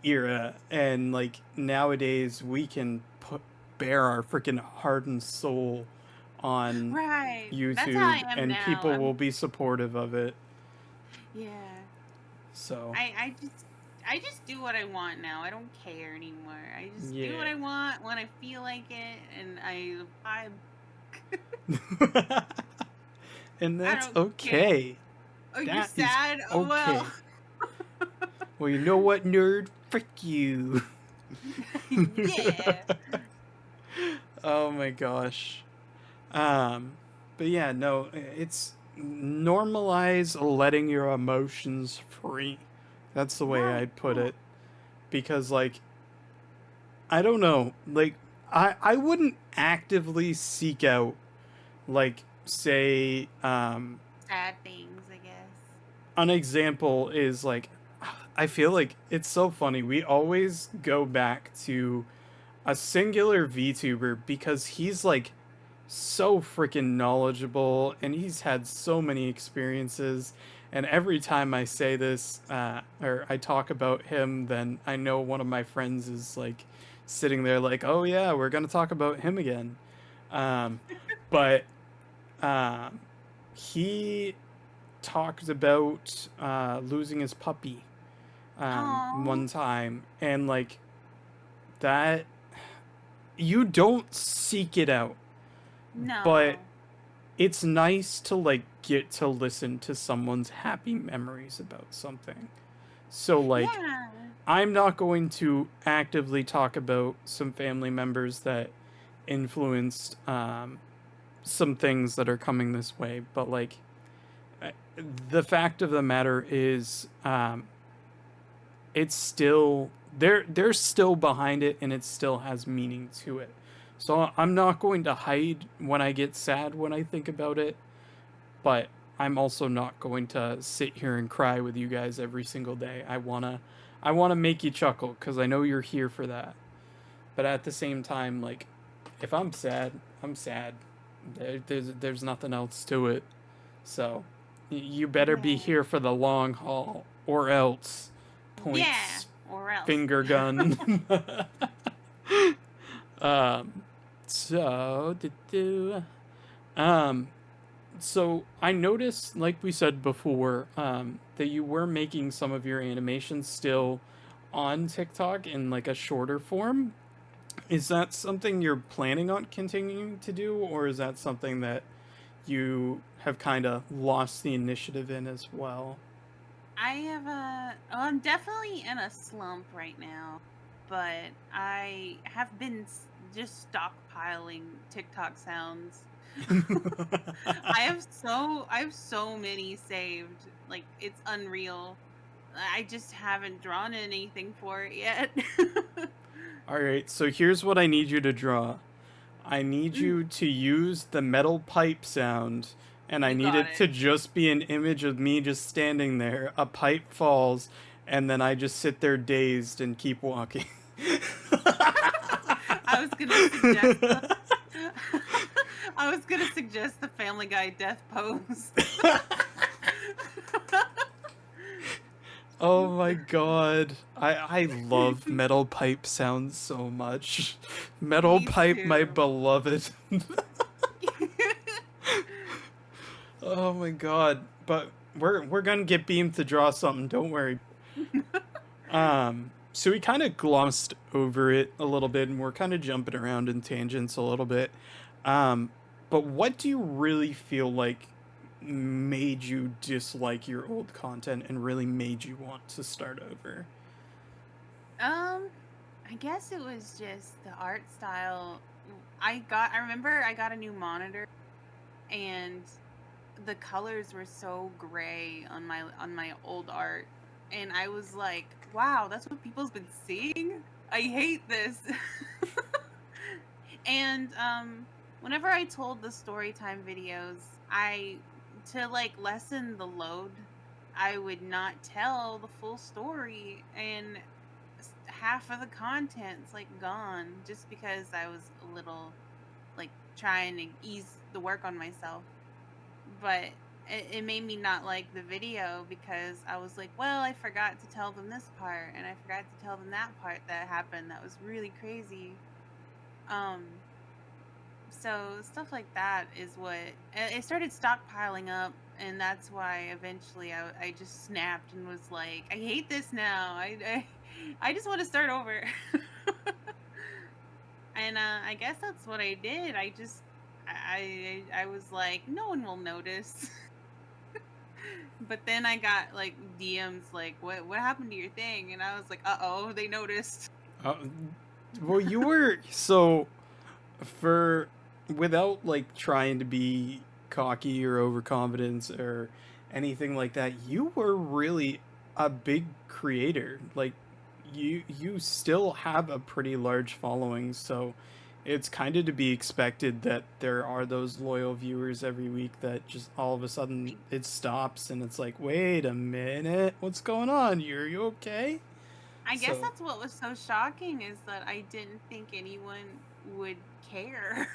era, and like nowadays we can put bare our freaking heart and soul on Right. That's how YouTube, I am and now. people will be supportive of it. Yeah. So I just do what I want now. I don't care anymore. I just do what I want when I feel like it, and I and that's don't okay. Oh, you're That is sad? Oh well. Well, you know what, nerd? Frick you. Yeah. Oh my gosh. But yeah, no, it's normalize letting your emotions free. That's the way Right. I'd put it. Because like I don't know, like I wouldn't actively seek out like say Sad things, I guess. an example is like I feel like it's so funny. We always go back to a singular VTuber because he's like so freaking knowledgeable and he's had so many experiences. And every time I say this or I talk about him, then I know one of my friends is like sitting there like, oh yeah, we're going to talk about him again. But he talked about losing his puppy one time. And like that, you don't seek it out. No. But it's nice to like get to listen to someone's happy memories about something. So like I'm not going to actively talk about some family members that influenced some things that are coming this way, but like the fact of the matter is it's still they're still behind it and it still has meaning to it. So I'm not going to hide when I get sad when I think about it, but I'm also not going to sit here and cry with you guys every single day. I want to make you chuckle cuz I know you're here for that. But at the same time, like if I'm sad, I'm sad. There's nothing else to it. So you better be here for the long haul or else points or else. Finger gun. So I noticed, like we said before, that you were making some of your animations still on TikTok in like a shorter form. Is that something you're planning on continuing to do, or is that something that you have kind of lost the initiative in as well? I'm definitely in a slump right now, but I have been just stockpiling TikTok sounds. I have so many saved. Like it's unreal. I just haven't drawn anything for it yet. All right, so here's what I need you to draw. I need you to use the metal pipe sound, and I need it to just be an image of me just standing there. A pipe falls, and then I just sit there dazed and keep walking. I was gonna suggest the I was gonna suggest the Family Guy death pose. Oh my god. I love metal pipe sounds so much. Metal Me pipe, my too. beloved. Oh my god. But we're gonna get Beam to draw something, don't worry. So we kind of glossed over it a little bit, and we're kind of jumping around in tangents a little bit. Um, but what do you really feel like made you dislike your old content and really made you want to start over? I guess it was just the art style. I remember I got a new monitor, and the colors were so gray on my old art, and I was like, wow, that's what people's been seeing. I hate this. And whenever I told the storytime videos, I to like lessen the load, I would not tell the full story, and half of the content's like gone just because I was a little like trying to ease the work on myself. But it made me not like the video because I was like, well, I forgot to tell them this part, and I forgot to tell them that part that happened that was really crazy. Um, so stuff like that is what it started stockpiling up, and that's why eventually I just snapped and was like, I hate this now. I just want to start over. And I guess that's what I did. I was like, no one will notice. But then I got like DMs like, what happened to your thing? And I was like, uh-oh, they noticed. Uh, well, you were so for without like trying to be cocky or overconfident or anything like that. You were really a big creator. Like you still have a pretty large following, so it's kind of to be expected that there are those loyal viewers every week that just all of a sudden it stops and it's like, wait a minute, what's going on? You okay? I guess So that's what was so shocking, is that I didn't think anyone would care.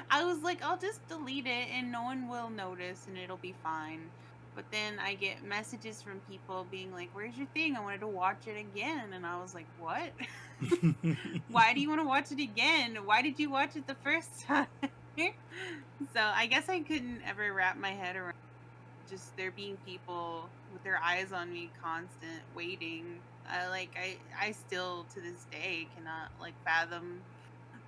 I was like, I'll just delete it and no one will notice and it'll be fine. But then I get messages from people being like, where's your thing? I wanted to watch it again. And I was like, what? Why do you want to watch it again? Why did you watch it the first time? So I guess I couldn't ever wrap my head around just there being people with their eyes on me, constant waiting. I still to this day cannot like fathom.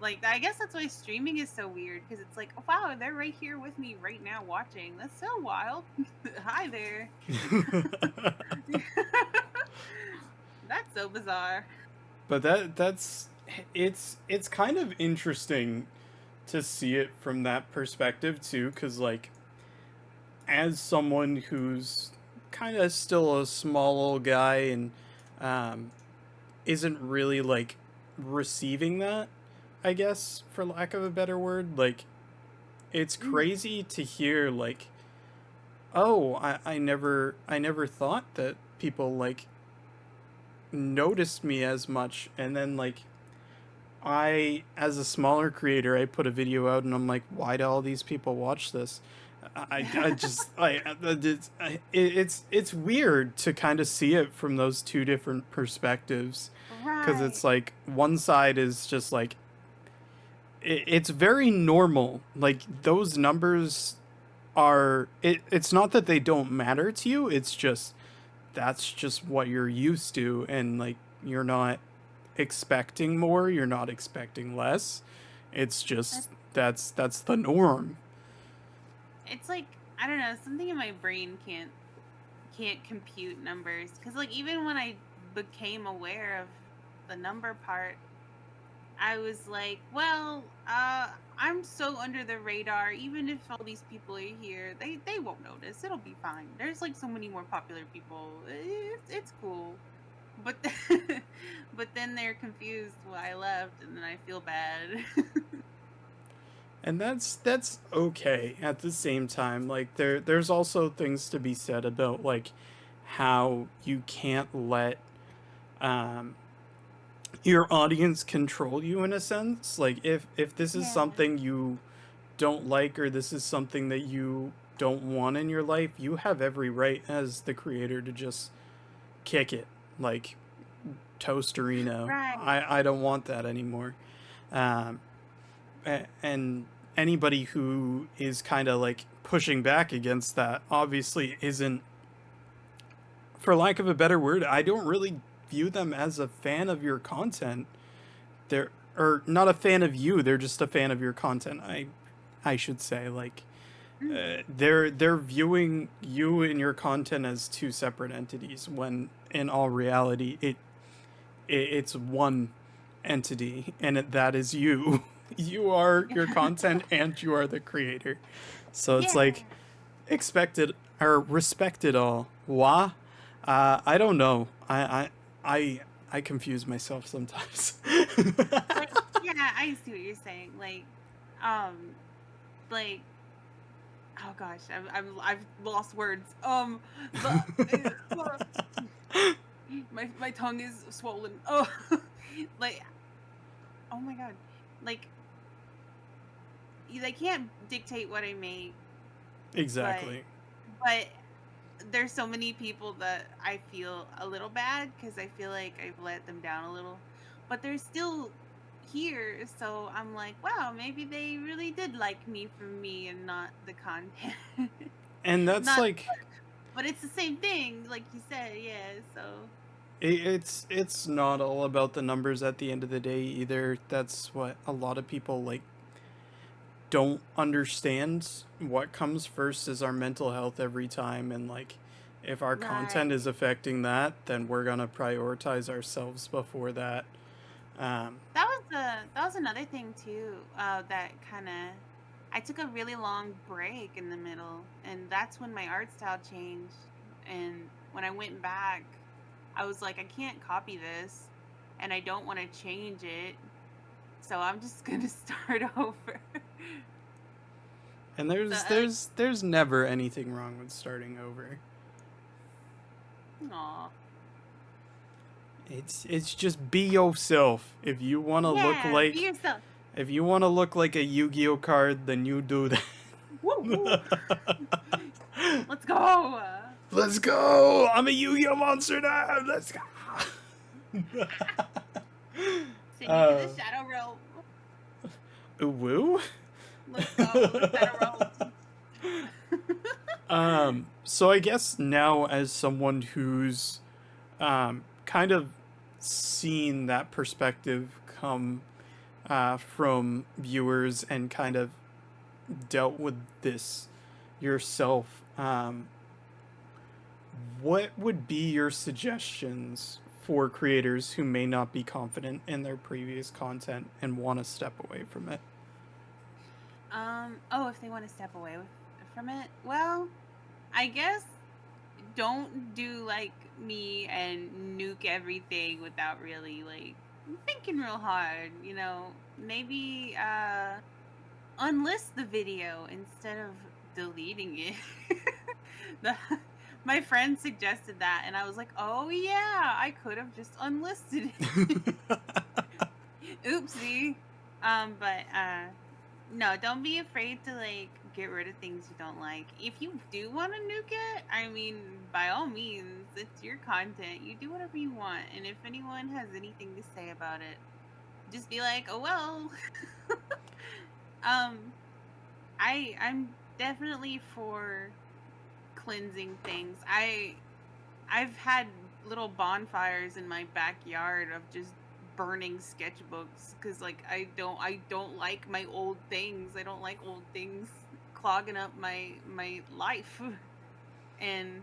Like, I guess that's why streaming is so weird, because it's like, oh, wow, they're right here with me right now watching. That's so wild. Hi there. That's so bizarre. but that's it's kind of interesting to see it from that perspective too, because like as someone who's kind of still a small old guy and um, isn't really like receiving that, I guess, for lack of a better word, like it's crazy to hear like, oh, I never thought that people like noticed me as much, and then like I, as a smaller creator, I put a video out and I'm like, why do all these people watch this? I just it's weird to kind of see it from those two different perspectives, because Right. it's like one side is just like it's very normal, like those numbers are it's not that they don't matter to you, it's just that's just what you're used to, and like you're not expecting more, you're not expecting less. It's just that's the norm. It's like, I don't know, something in my brain can't compute numbers, because like even when I became aware of the number part, I was like, well, I'm so under the radar. Even if all these people are here, they won't notice. It'll be fine. There's like so many more popular people. It's cool. But but then they're confused why I left, and then I feel bad. And that's okay at the same time. Like there's also things to be said about like how you can't let um, your audience control you in a sense. Like if this is Yeah. something you don't like, or this is something that you don't want in your life, you have every right as the creator to just kick it. Like Toasterino. Right. I don't want that anymore. Um, and anybody who is kind of like pushing back against that obviously isn't, for lack of a better word, I don't really view them as a fan of your content. They're, or not a fan of you, they're just a fan of your content. I should say, like, Mm. they're viewing you and your content as two separate entities, when in all reality it's one entity, and that is you. You are your content and you are the creator. So it's Yeah. like, expect it or respect it all. Why? I don't know. I confuse myself sometimes. Like, yeah, I see what you're saying. Um, like, oh gosh, I've lost words. My tongue is swollen. Oh, like, oh my god, like, they can't dictate what I make, but Exactly. but there's so many people that I feel a little bad because I feel like I've let them down a little, but they're still here. So I'm like, wow, maybe they really did like me for me and not the content. And that's Not, like, but it's the same thing, like you said, yeah. So it's not all about the numbers at the end of the day either. That's what a lot of people like don't understand. What comes first is our mental health every time, and like, if our content right, is affecting that, then we're gonna prioritize ourselves before that. um, that was another thing too. That kind of I took a really long break in the middle, and that's when my art style changed. And when I went back, I was like, I can't copy this, and I don't want to change it, so I'm just gonna start over. and So there's never anything wrong with starting over. aw, It's just be yourself. If you want to look yeah, be like, yourself. if you want to look like a Yu-Gi-Oh card, then you do Woo woo. that. Let's go. Let's go! I'm a Yu-Gi-Oh monster now. Let's go. Send you to uh, the shadow realm. woo. Let's go, shadow realm. So I guess now, as someone who's kind of seen that perspective come from viewers, and kind of dealt with this yourself, what would be your suggestions for creators who may not be confident in their previous content and want to step away from it? Oh, if they want to step away from it, well, I guess don't do like me and nuke everything without really like thinking real hard, you know. Maybe unlist the video instead of deleting it. the, my friend suggested that, and I was like, oh yeah, I could have just unlisted it. Oopsie. But no, don't be afraid to like get rid of things you don't like. If you do want to nuke it, I mean, by all means, it's your content. You do whatever you want. And if anyone has anything to say about it, just be like, "Oh well." um I'm definitely for cleansing things. I've had little bonfires in my backyard of just burning sketchbooks because like I don't like my old things. I don't like old things clogging up my life. And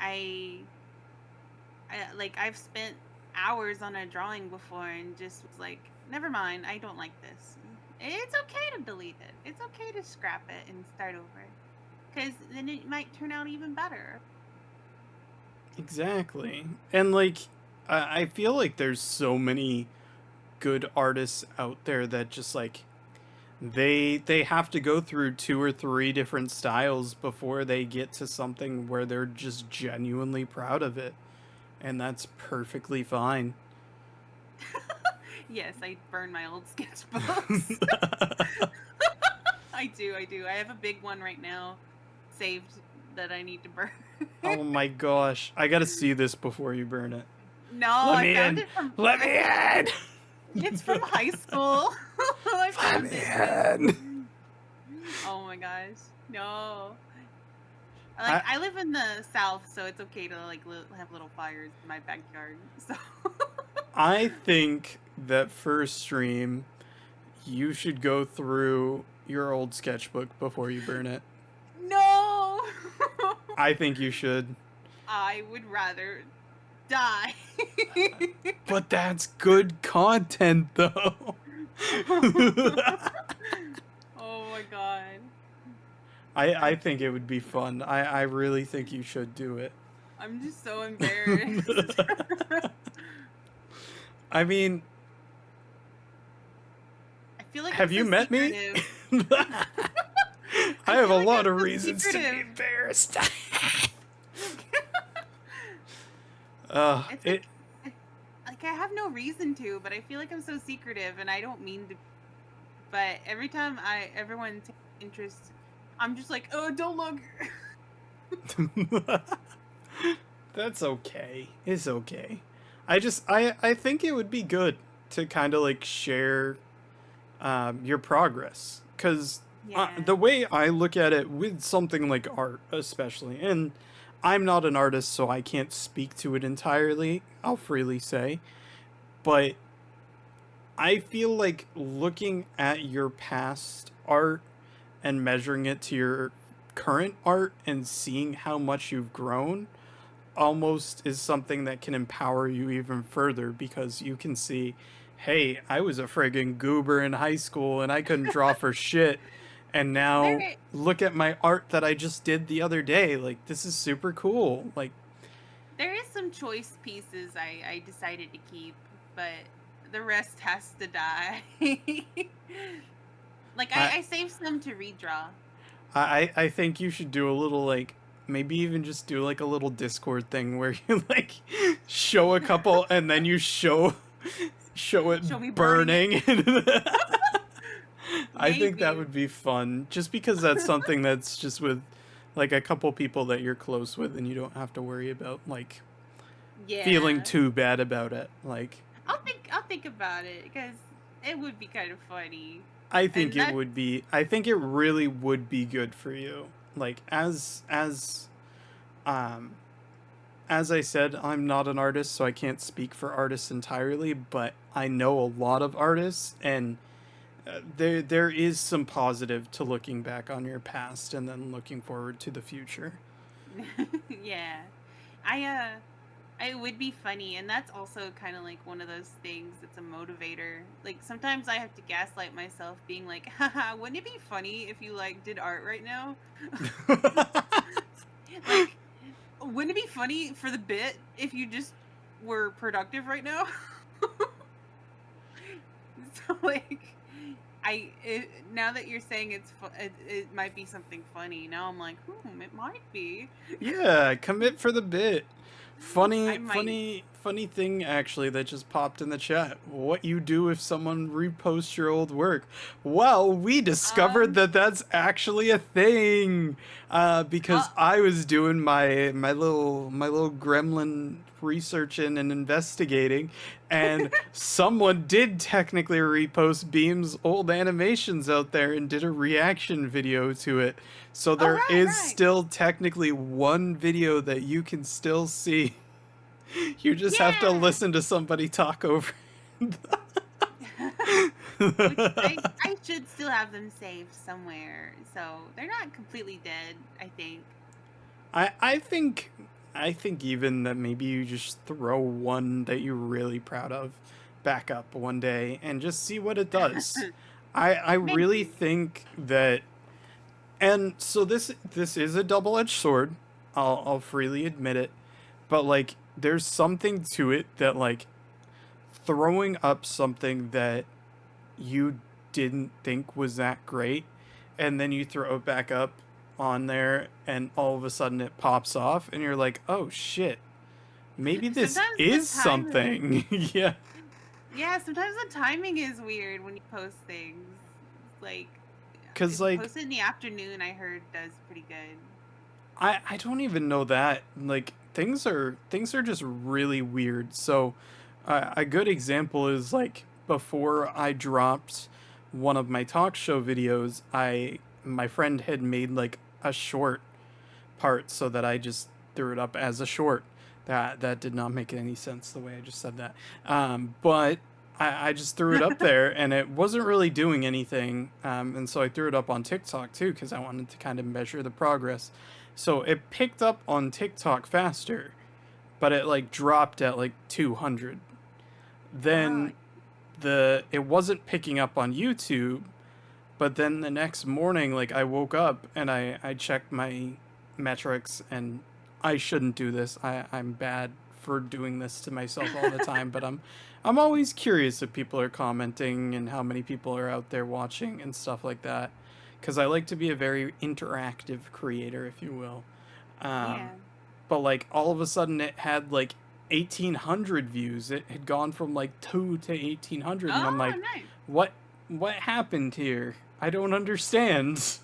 I, like I've spent hours on a drawing before and just was like, never mind, I don't like this. It's okay to delete it. It's okay to scrap it and start over, because then it might turn out even better. Exactly. And like, I feel like there's so many good artists out there that just like, they have to go through 2 or 3 different styles before they get to something where they're just genuinely proud of it, and that's perfectly fine. Yes, I burn my old sketchbooks. I do. I have a big one right now saved that I need to burn. Oh my gosh, I gotta see this before you burn it. No, Let I me found in. it from. Let me in. It's from high school. I Let found me it. in. Oh my gosh, no. I live in the south, so it's okay to like have little fires in my backyard. So I think that first stream, you should go through your old sketchbook before you burn it. no, I think you should. I would rather die. But that's good content, though. Oh my god. I think it would be fun. I really think you should do it. I'm just so embarrassed. I mean, I feel like have I'm you so met secretive. me? I have feel a like lot I'm of so reasons to be secretive. embarrassed. It's like I have no reason to, but I feel like I'm so secretive, and I don't mean to. But every time everyone takes interest, I'm just like, oh, don't look. That's okay. It's okay. I think it would be good to kind of like share your progress, because Yeah. the way I look at it with something like art, especially, and I'm not an artist, so I can't speak to it entirely, I'll freely say, but I feel like looking at your past art and measuring it to your current art and seeing how much you've grown almost is something that can empower you even further, because you can see, hey, I was a friggin' goober in high school and I couldn't draw for shit. And now There, look at my art that I just did the other day. Like, this is super cool. Like, there is some choice pieces I decided to keep, but the rest has to die. Like I saved some to redraw. I think you should do a little, like, maybe even just do like a little Discord thing where you like show a couple and then you show it Show me burning burning. I think that Maybe. would be fun, just because that's something that's just with like a couple people that you're close with, and you don't have to worry about like Yeah. feeling too bad about it. Like, I'll think about it because it would be kind of funny. I think And it would be. I think it really would be good for you. Like, um as I said, I'm not an artist, so I can't speak for artists entirely, but I know a lot of artists, and there is some positive to looking back on your past and then looking forward to the future. Yeah. I it would be funny, and that's also kind of like one of those things that's a motivator. Like sometimes I have to gaslight myself being like, haha, wouldn't it be funny if you like did art right now? Like wouldn't it be funny for the bit if you just were productive right now? So like now that you're saying it might be something funny, now I'm like, it might be. Yeah, commit for the bit. I might. Funny thing actually that just popped in the chat. What you do if someone reposts your old work? Well, we discovered that that's actually a thing. Because I was doing my little gremlin researching and investigating, and someone did technically repost Beem's old animations out there and did a reaction video to it. So there is right. still technically one video that you can still see. You just have to Yeah. listen to somebody talk over. Which I should still have them saved somewhere, so they're not completely dead. I think. I think even that maybe you just throw one that you're really proud of back up one day and just see what it does. I really Maybe. think that, and so this is a double-edged sword. I'll freely admit it, but like there's something to it that like throwing up something that you didn't think was that great, and then you throw it back up on there, and all of a sudden it pops off, and you're like, oh shit, maybe this Sometimes the is timing. something. Yeah. Yeah, sometimes the timing is weird when you post things. Like, Because, if you like, post it in the afternoon, I heard does pretty good. I don't even know that. Like, things are just really weird. So, a good example is, like, before I dropped one of my talk show videos, my friend had made, like, a short part so that I just threw it up as a short. That did not make any sense the way I just said that. But I just threw it up there, and it wasn't really doing anything. And so I threw it up on TikTok too, because I wanted to kind of measure the progress. So it picked up on TikTok faster, but it like dropped at like 200. Oh, Then it wasn't picking up on YouTube, but then the next morning, like, I woke up and I checked my metrics, and I shouldn't do this. I'm bad for doing this to myself all the time, but I'm always curious if people are commenting and how many people are out there watching and stuff like that. Because I like to be a very interactive creator, if you will. Um, yeah. but like all of a sudden it had like 1,800 views. It had gone from like 2 to 1,800, and I'm Oh, like, nice. what happened here? I don't understand.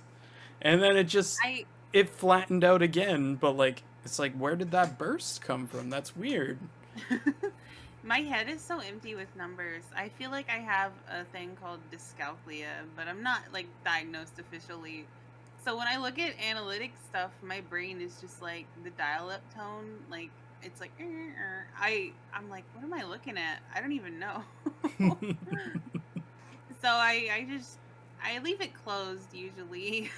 And then I it flattened out again, but like it's like, where did that burst come from? That's weird. My head is so empty with numbers. I feel like I have a thing called dyscalculia, but I'm not like diagnosed officially. So when I look at analytics stuff, my brain is just like the dial-up tone. Like it's like I'm like, what am I looking at? I don't even know. So I leave it closed usually.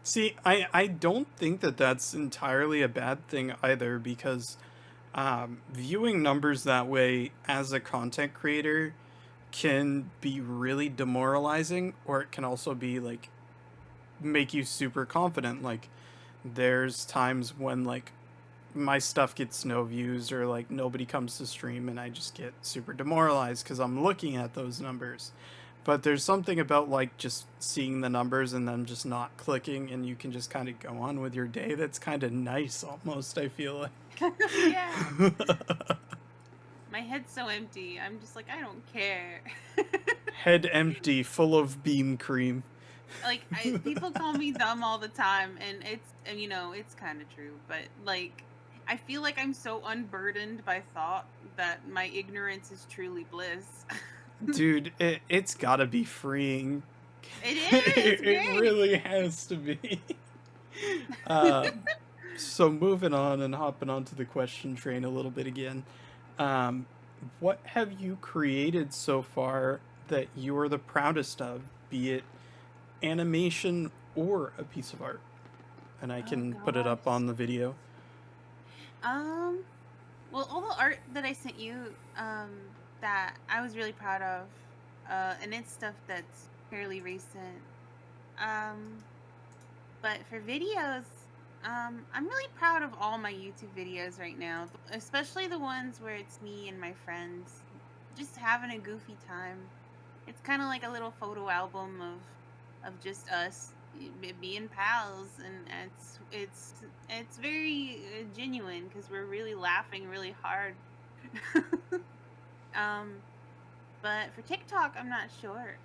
See, I don't think that that's entirely a bad thing either, because viewing numbers that way as a content creator can be really demoralizing, or it can also be like make you super confident. Like, there's times when like my stuff gets no views, or like nobody comes to stream, and I just get super demoralized because I'm looking at those numbers. But there's something about like just seeing the numbers and then just not clicking, and you can just kind of go on with your day. That's kind of nice almost, I feel Yeah. like. My head's so empty. I'm just like, I don't care. Head empty, full of Beem Cream. Like people call me dumb all the time, and it's kind of true, but like I feel like I'm so unburdened by thought that my ignorance is truly bliss. Dude, it's gotta be freeing. It is. It's It great. really has to be. So moving on and hopping onto the question train a little bit again. Um, what have you created so far that you are the proudest of, be it animation or a piece of art? And I Oh can put it up gosh. on the video. Um. Well, all the art that I sent you, that I was really proud of, and it's stuff that's fairly recent. Um. But for videos, I'm really proud of all my YouTube videos right now, especially the ones where it's me and my friends just having a goofy time. It's kind of like a little photo album of just us being pals, and it's very genuine because we're really laughing really hard. um, but for TikTok, I'm not sure.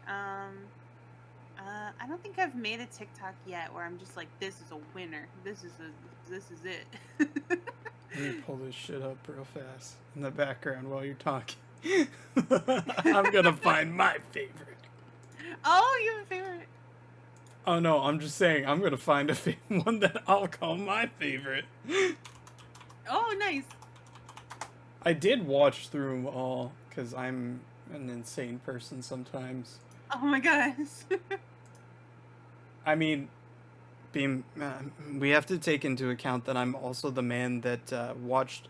I don't think I've made a TikTok yet where I'm just like, this is a winner. This is it. Let me pull this shit up real fast in the background while you're talking. I'm gonna find my favorite. Oh, you have a favorite? Oh no, I'm just saying I'm gonna find one that I'll call my favorite. Oh, nice. I did watch through them all because I'm an insane person sometimes. Oh my gosh. I mean, we have to take into account that I'm also the man that watched,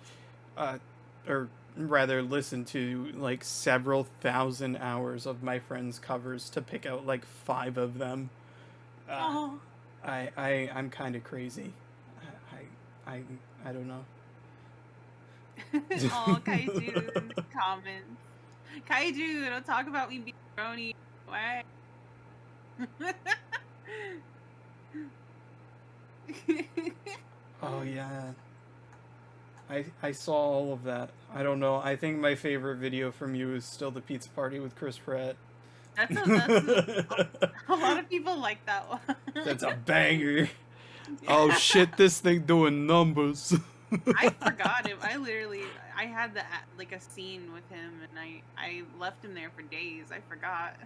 or rather listened to like several thousand hours of my friends' covers to pick out like 5 of them. Oh. I'm kind of crazy. I I don't know. Oh, Kaiju in the comments. Kaiju, don't talk about me being brony. What? Oh yeah. I saw all of that. I don't know. I think my favorite video from you is still the pizza party with Chris Pratt. A lot of people like that one. That's a banger. Oh shit, this thing doing numbers. I forgot him. I had like a scene with him, and I left him there for days. I forgot.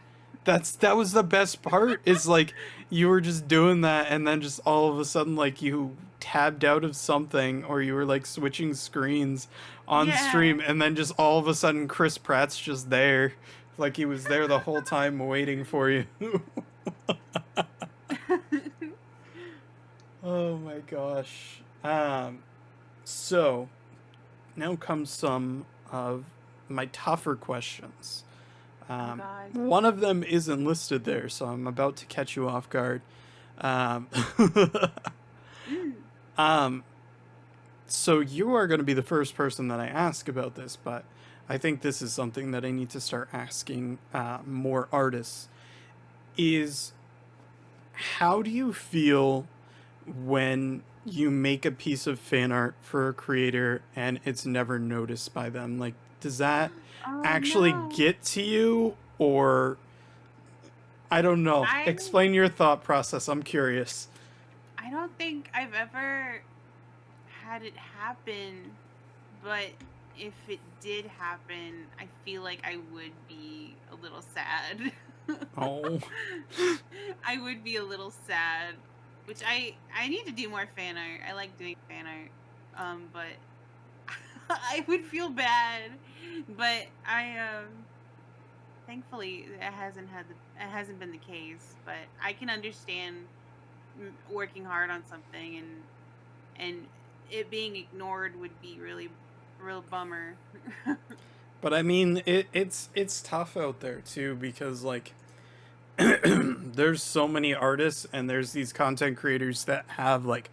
That was the best part. Is like you were just doing that, and then just all of a sudden, like you tabbed out of something, or you were like switching screens on stream, and then just all of a sudden, Chris Pratt's just there, like he was there the whole time waiting for you. Oh my gosh. So now comes some of my tougher questions. God. One of them isn't listed there, so I'm about to catch you off guard. So you are going to be the first person that I ask about this, but I think this is something that I need to start asking more artists. Is how do you feel when you make a piece of fan art for a creator and it's never noticed by them? Like, does that actually get to you, or I don't know. Explain your thought process. I'm curious. I don't think I've ever had it happen, but if it did happen, I feel like I would be a little sad. Oh. I would be a little sad, which I need to do more fan art. I like doing fan art. But I would feel bad, but thankfully it hasn't been the case. But I can understand working hard on something and it being ignored would be real bummer. But I mean, it's tough out there too, because like there's so many artists and there's these content creators that have like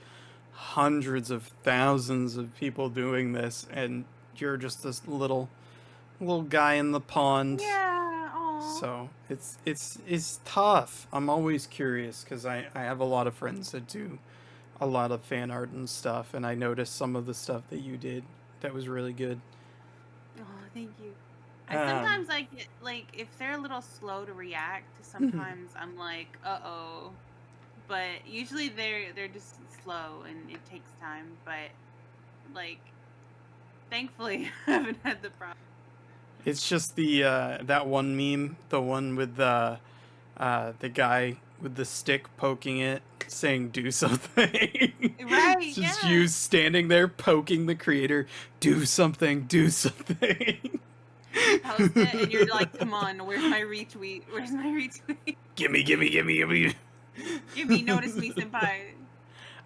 hundreds of thousands of people doing this, and you're just this little guy in the pond. Yeah. Aww. So it's tough. I'm always curious because I have a lot of friends that do a lot of fan art and stuff, and I noticed some of the stuff that you did that was really good. Oh, thank you. Sometimes I get like if they're a little slow to react, sometimes I'm like, uh-oh. But usually they're just slow and it takes time. But like, thankfully, I haven't had the problem. It's just the that one meme, the one with the guy with the stick poking it, saying "do something." Right. Just you standing there poking the creator, "Do something, do something." You post it and you're like, "Come on, where's my retweet? Where's my retweet? Gimme. Give me, notice me, senpai."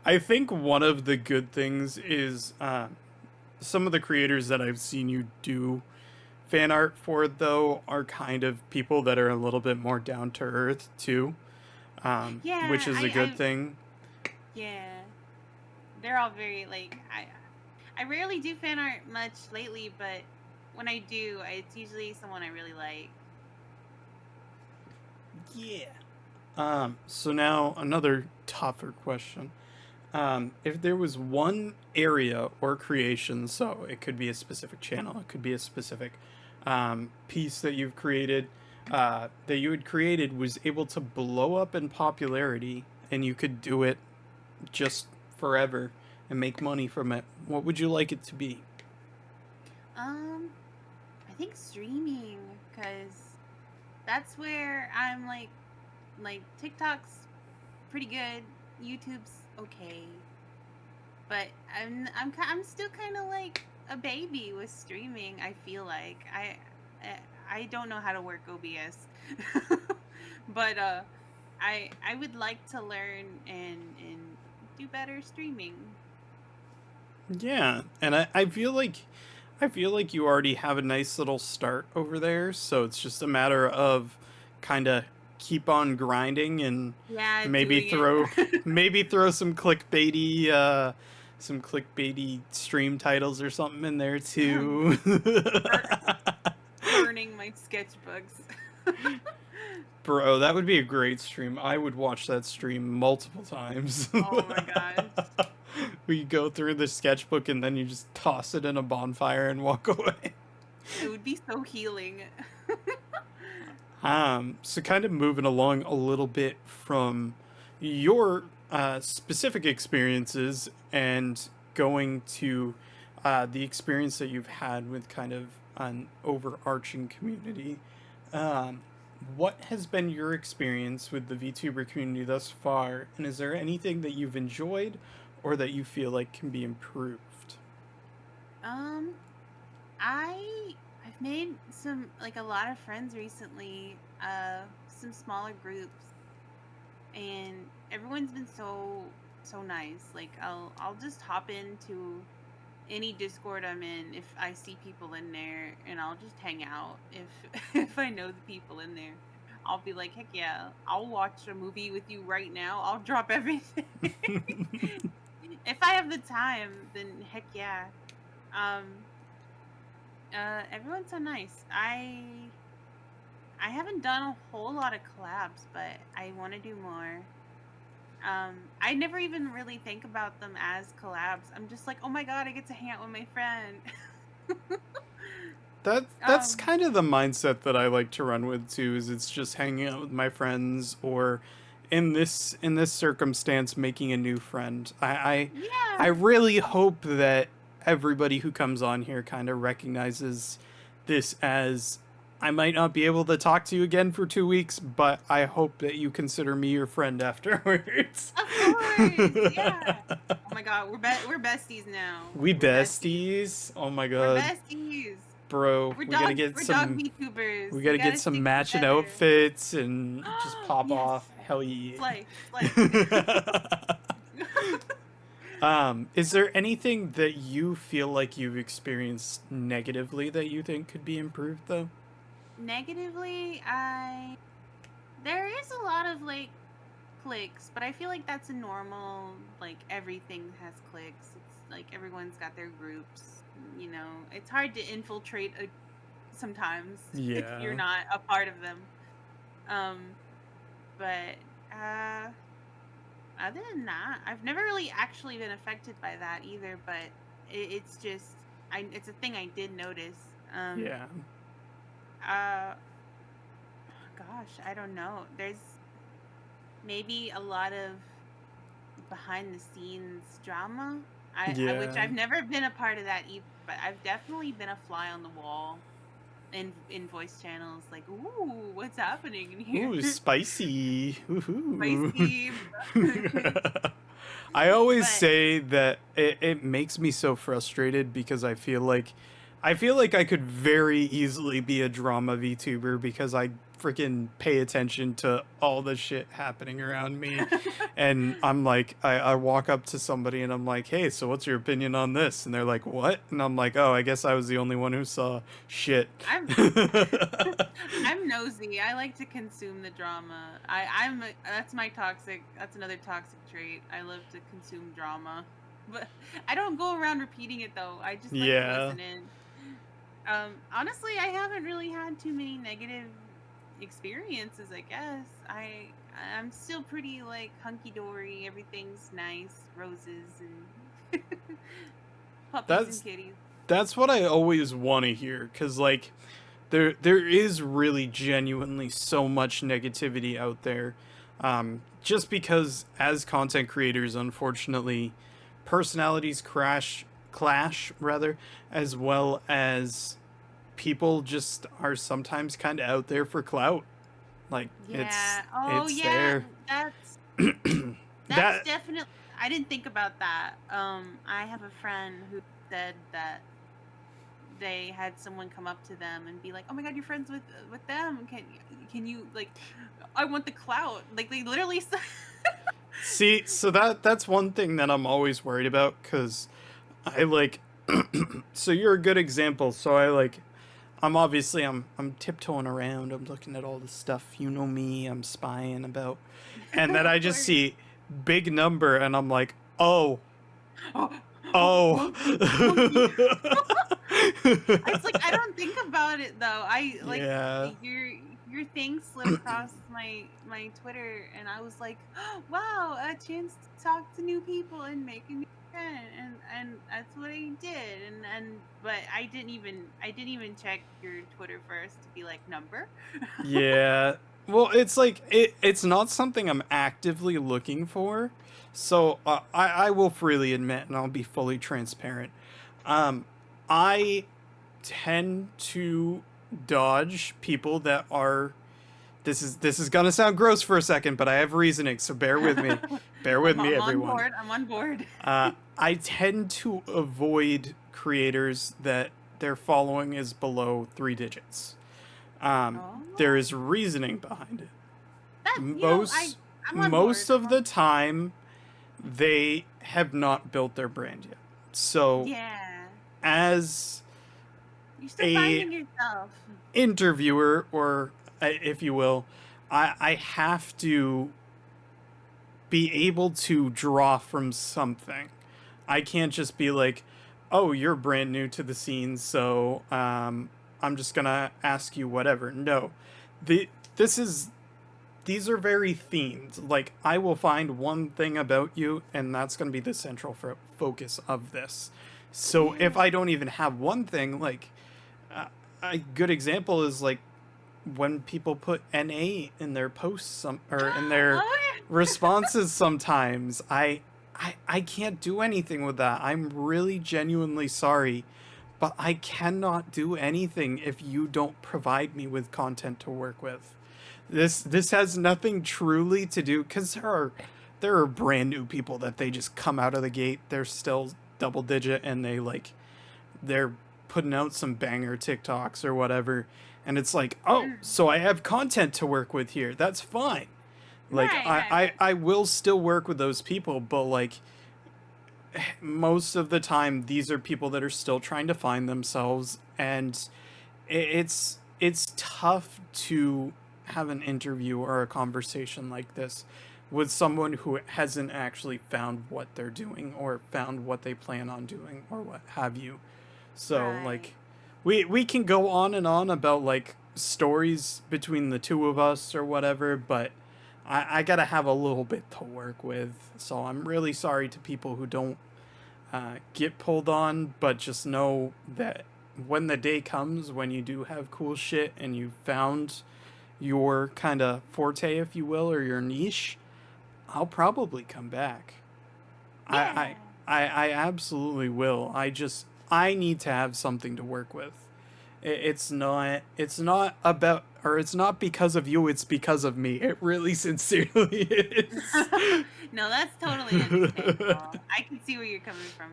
I think one of the good things is some of the creators that I've seen you do fan art for, though, are kind of people that are a little bit more down to earth too, which is a good thing. Yeah, they're all very like I rarely do fan art much lately, but when I do, it's usually someone I really like. Yeah. So now another tougher question. If there was one area or creation, so it could be a specific channel, it could be a specific piece that you've created, that you had created, was able to blow up in popularity and you could do it just forever and make money from it, what would you like it to be? I think streaming, because that's where I'm like TikTok's pretty good, YouTube's okay, but I'm still kind of like a baby with streaming. I feel like I don't know how to work OBS, but I would like to learn and do better streaming. Yeah, and I feel like you already have a nice little start over there, so it's just a matter of kind of keep on grinding and maybe throw some clickbaity stream titles or something in there too. Burning my sketchbooks. Bro, that would be a great stream. I would watch that stream multiple times. Oh my gosh. We go through the sketchbook and then you just toss it in a bonfire and walk away. It would be so healing. So kind of moving along a little bit from your specific experiences and going to the experience that you've had with kind of an overarching community. What has been your experience with the VTuber community thus far, and is there anything that you've enjoyed or that you feel like can be improved? Um, I've made some like a lot of friends recently, some smaller groups, and everyone's been so nice. Like I'll just hop into any Discord I'm in if I see people in there, and I'll just hang out if if I know the people in there. I'll be like, heck yeah, I'll watch a movie with you right now. I'll drop everything. If I have the time, then heck yeah. Um, Everyone's so nice. I haven't done a whole lot of collabs, but I want to do more. I never even really think about them as collabs. I'm just like, oh my god, I get to hang out with my friend. That's kind of the mindset that I like to run with too. Is it's just hanging out with my friends, or in this circumstance, making a new friend. I Yeah. really hope that everybody who comes on here kind of recognizes this as, I might not be able to talk to you again for 2 weeks, but I hope that you consider me your friend afterwards. Of course, yeah. Oh my god, we're besties now. We We're besties. Oh my We're god, besties. bro. We're Gotta get dog some. VTubers. We gotta get some stick matching together. outfits and just pop Yes. off. Hell yeah. Slay. Is there anything that you feel like you've experienced negatively that you think could be improved though? Negatively, there is a lot of like clicks, but I feel like that's a normal, like everything has clicks. It's like everyone's got their groups, you know. It's hard to infiltrate sometimes if Yeah. you're not a part of them. But other than that, I've never really actually been affected by that either, but it's just it's a thing I did notice. Yeah. Gosh, I don't know. There's maybe a lot of behind the scenes drama. Which Yeah. I've never been a part of that either, but I've definitely been a fly on the wall in voice channels. Like, ooh, what's happening in here? Ooh, spicy. Ooh. Spicy. I always But- say that it makes me so frustrated because I feel like I could very easily be a drama VTuber because I freaking pay attention to all the shit happening around me. And I'm like, I walk up to somebody and I'm like, hey, so what's your opinion on this? And they're like, what? And I'm like, oh, I guess I was the only one who saw shit. I'm nosy. I like to consume the drama. That's another toxic trait. I love to consume drama. But I don't go around repeating it though. I just like Yeah. to listen in. Honestly, I haven't really had too many negative experiences, I guess. I'm still pretty like hunky dory. Everything's nice, roses and puppies and kitties. That's what I always want to hear, because like there is really genuinely so much negativity out there, just because as content creators, unfortunately, personalities clash rather, as well as people just are sometimes kind of out there for clout. Like it's there. That's That definitely. I didn't think about that. I have a friend who said that they had someone come up to them and be like, "Oh my god, you're friends with them? Can you like? I want the clout." Like they literally said. See, so that's one thing that I'm always worried about, because I like so you're a good example. So I'm tiptoeing around, I'm looking at all the stuff, you know me, I'm spying about, and then I just see big number and I'm like, oh. It's like I don't think about it though. Yeah. You're your thing slid across my Twitter, and I was like, wow, a chance to talk to new people and make a new friend, and that's what I did. But I didn't even check your Twitter first to be like number. Yeah. Well, it's like it's not something I'm actively looking for. So I will freely admit, and I'll be fully transparent. Um, I tend to dodge people that are. This is gonna sound gross for a second, but I have reasoning, so bear with me. Bear with me, I'm on everyone. board. I'm on board. I tend to avoid creators that their following is below 3 digits. There is reasoning behind it. That I'm on Most board. of the time, they have not built their brand yet. So, Yeah, as you're still a finding yourself. interviewer, or if you will, I have to be able to draw from something. I can't just be like, oh, you're brand new to the scene, so I'm just gonna ask you whatever. No, the this is these are very themed. Like, I will find one thing about you, and that's gonna be the central focus of this. So if I don't even have one thing, like a good example is like when people put NA in their posts or in their responses sometimes. I can't do anything with that. I'm really genuinely sorry, but I cannot do anything if you don't provide me with content to work with. This has nothing truly to do, because there are brand new people that they just come out of the gate, they're still double digit, and they're putting out some banger TikToks or whatever, and it's like, oh, so I have content to work with here. That's fine. Like, Right. I will still work with those people, but like most of the time these are people that are still trying to find themselves, and it's tough to have an interview or a conversation like this with someone who hasn't actually found what they're doing or found what they plan on doing or what have you. So Right. like we can go on and on about like stories between the two of us or whatever, but I gotta have a little bit to work with. So I'm really sorry to people who don't get pulled on, but just know that when the day comes when you do have cool shit and you found your kind of forte, if you will, or your niche, I'll probably come back. Yeah. I absolutely will. I need to have something to work with. It's not about, or it's not because of you, it's because of me. It really sincerely is. No, that's totally understandable. I can see where you're coming from.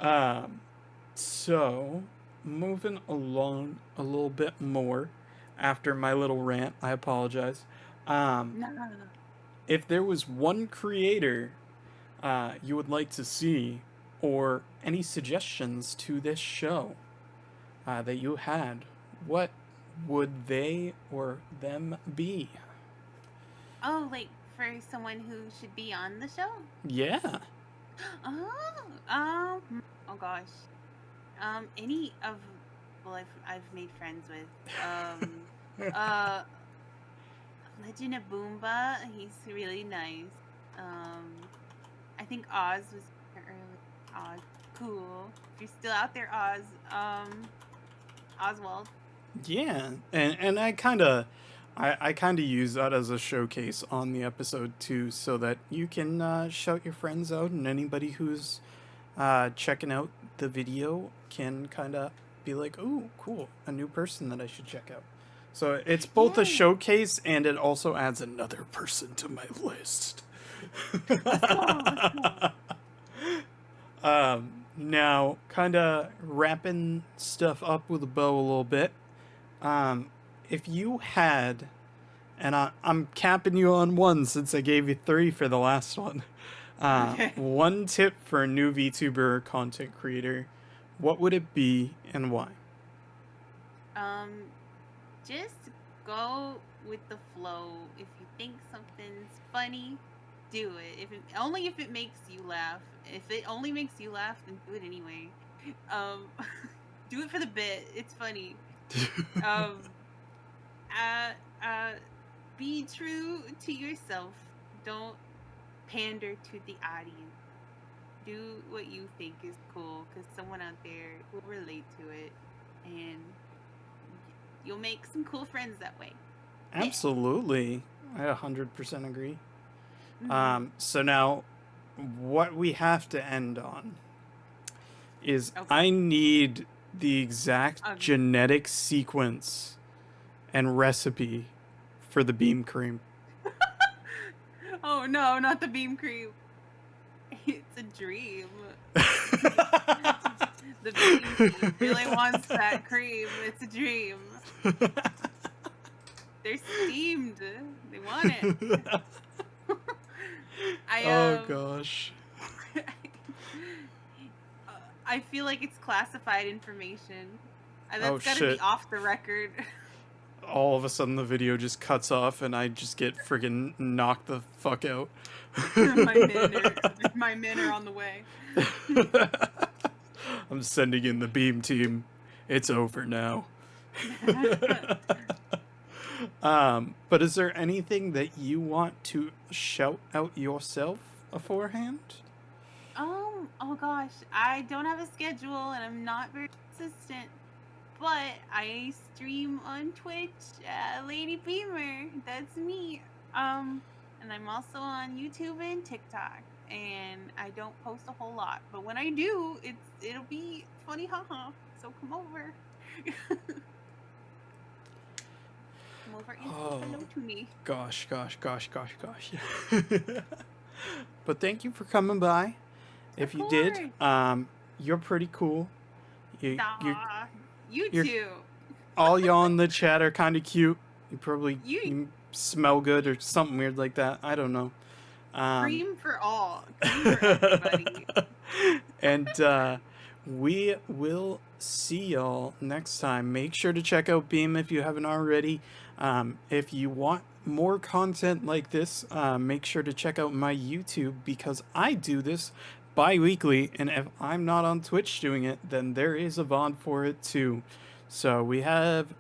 um so moving along a little bit more after my little rant, I apologize. Um No. if there was one creator you would like to see, or any suggestions to this show that you had, what would they or them be? Oh, like for someone who should be on the show? Yeah. Oh gosh. Any of, well, I've made friends with uh Legend of Boomba. He's really nice. Um, I think Oz was early. Oz, cool. If you're still out there, Oz. Oswald. Yeah, and I kind of use that as a showcase on the episode too, so that you can shout your friends out, and anybody who's checking out the video can kind of be like, "Oh, cool, a new person that I should check out." So it's both a Yeah. showcase, and it also adds another person to my list. Let's go. Let's go. Now, kind of wrapping stuff up with a bow a little bit. Um, if you had, and I'm capping you on one since I gave you three for the last one. Okay. One tip for a new VTuber or content creator, what would it be and why? Um, just go with the flow. If you think something's funny, do it. Only if it makes you laugh. If it only makes you laugh, then do it anyway. Um, do it for the bit. It's funny. Um, Be true to yourself. Don't pander to the audience. Do what you think is cool, because someone out there will relate to it, and you'll make some cool friends that way. Absolutely. I 100% agree. Mhm. So now, what we have to end on is Okay. I need the exact Um, genetic sequence and recipe for the Beem Cream. Oh no, not the Beem Cream. It's a dream. The Beam team really wants that cream. It's a dream. They're steamed. They want it. I Oh gosh. I feel like it's classified information. Oh That's gotta be shit. off the record. All of a sudden the video just cuts off and I just get friggin' knocked the fuck out. My men are on the way. I'm sending in the Beem team. It's over now. But is there anything that you want to shout out yourself beforehand? Oh gosh, I don't have a schedule and I'm not very consistent, but I stream on Twitch, Lady Beemer. That's me. And I'm also on YouTube and TikTok, and I don't post a whole lot, but when I do, it'll be funny, haha. So come over. Come over and say hello to me. Gosh. But thank you for coming by. If Of you did, course. you're pretty cool. You Aw, you you're- too. all y'all in the chat are kind of cute. You You smell good or something weird like that. I don't know. cream for all. Cream for everybody. And we will see y'all next time. Make sure to check out Beem if you haven't already. If you want more content like this, make sure to check out my YouTube, because I do this bi-weekly, and if I'm not on Twitch doing it, then there is a VOD for it too. So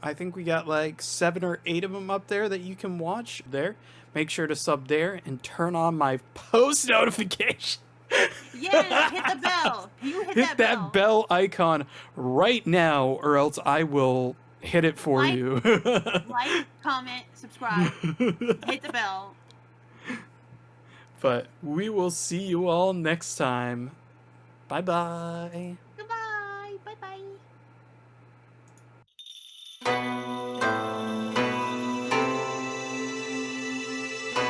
I think we got like 7 or 8 of them up there that you can watch there. Make sure to sub there and turn on my post notification. Yeah, hit the bell. You hit that bell icon right now, or else I will hit it for you. Like, comment, subscribe, hit the bell. But we will see you all next time. Bye bye.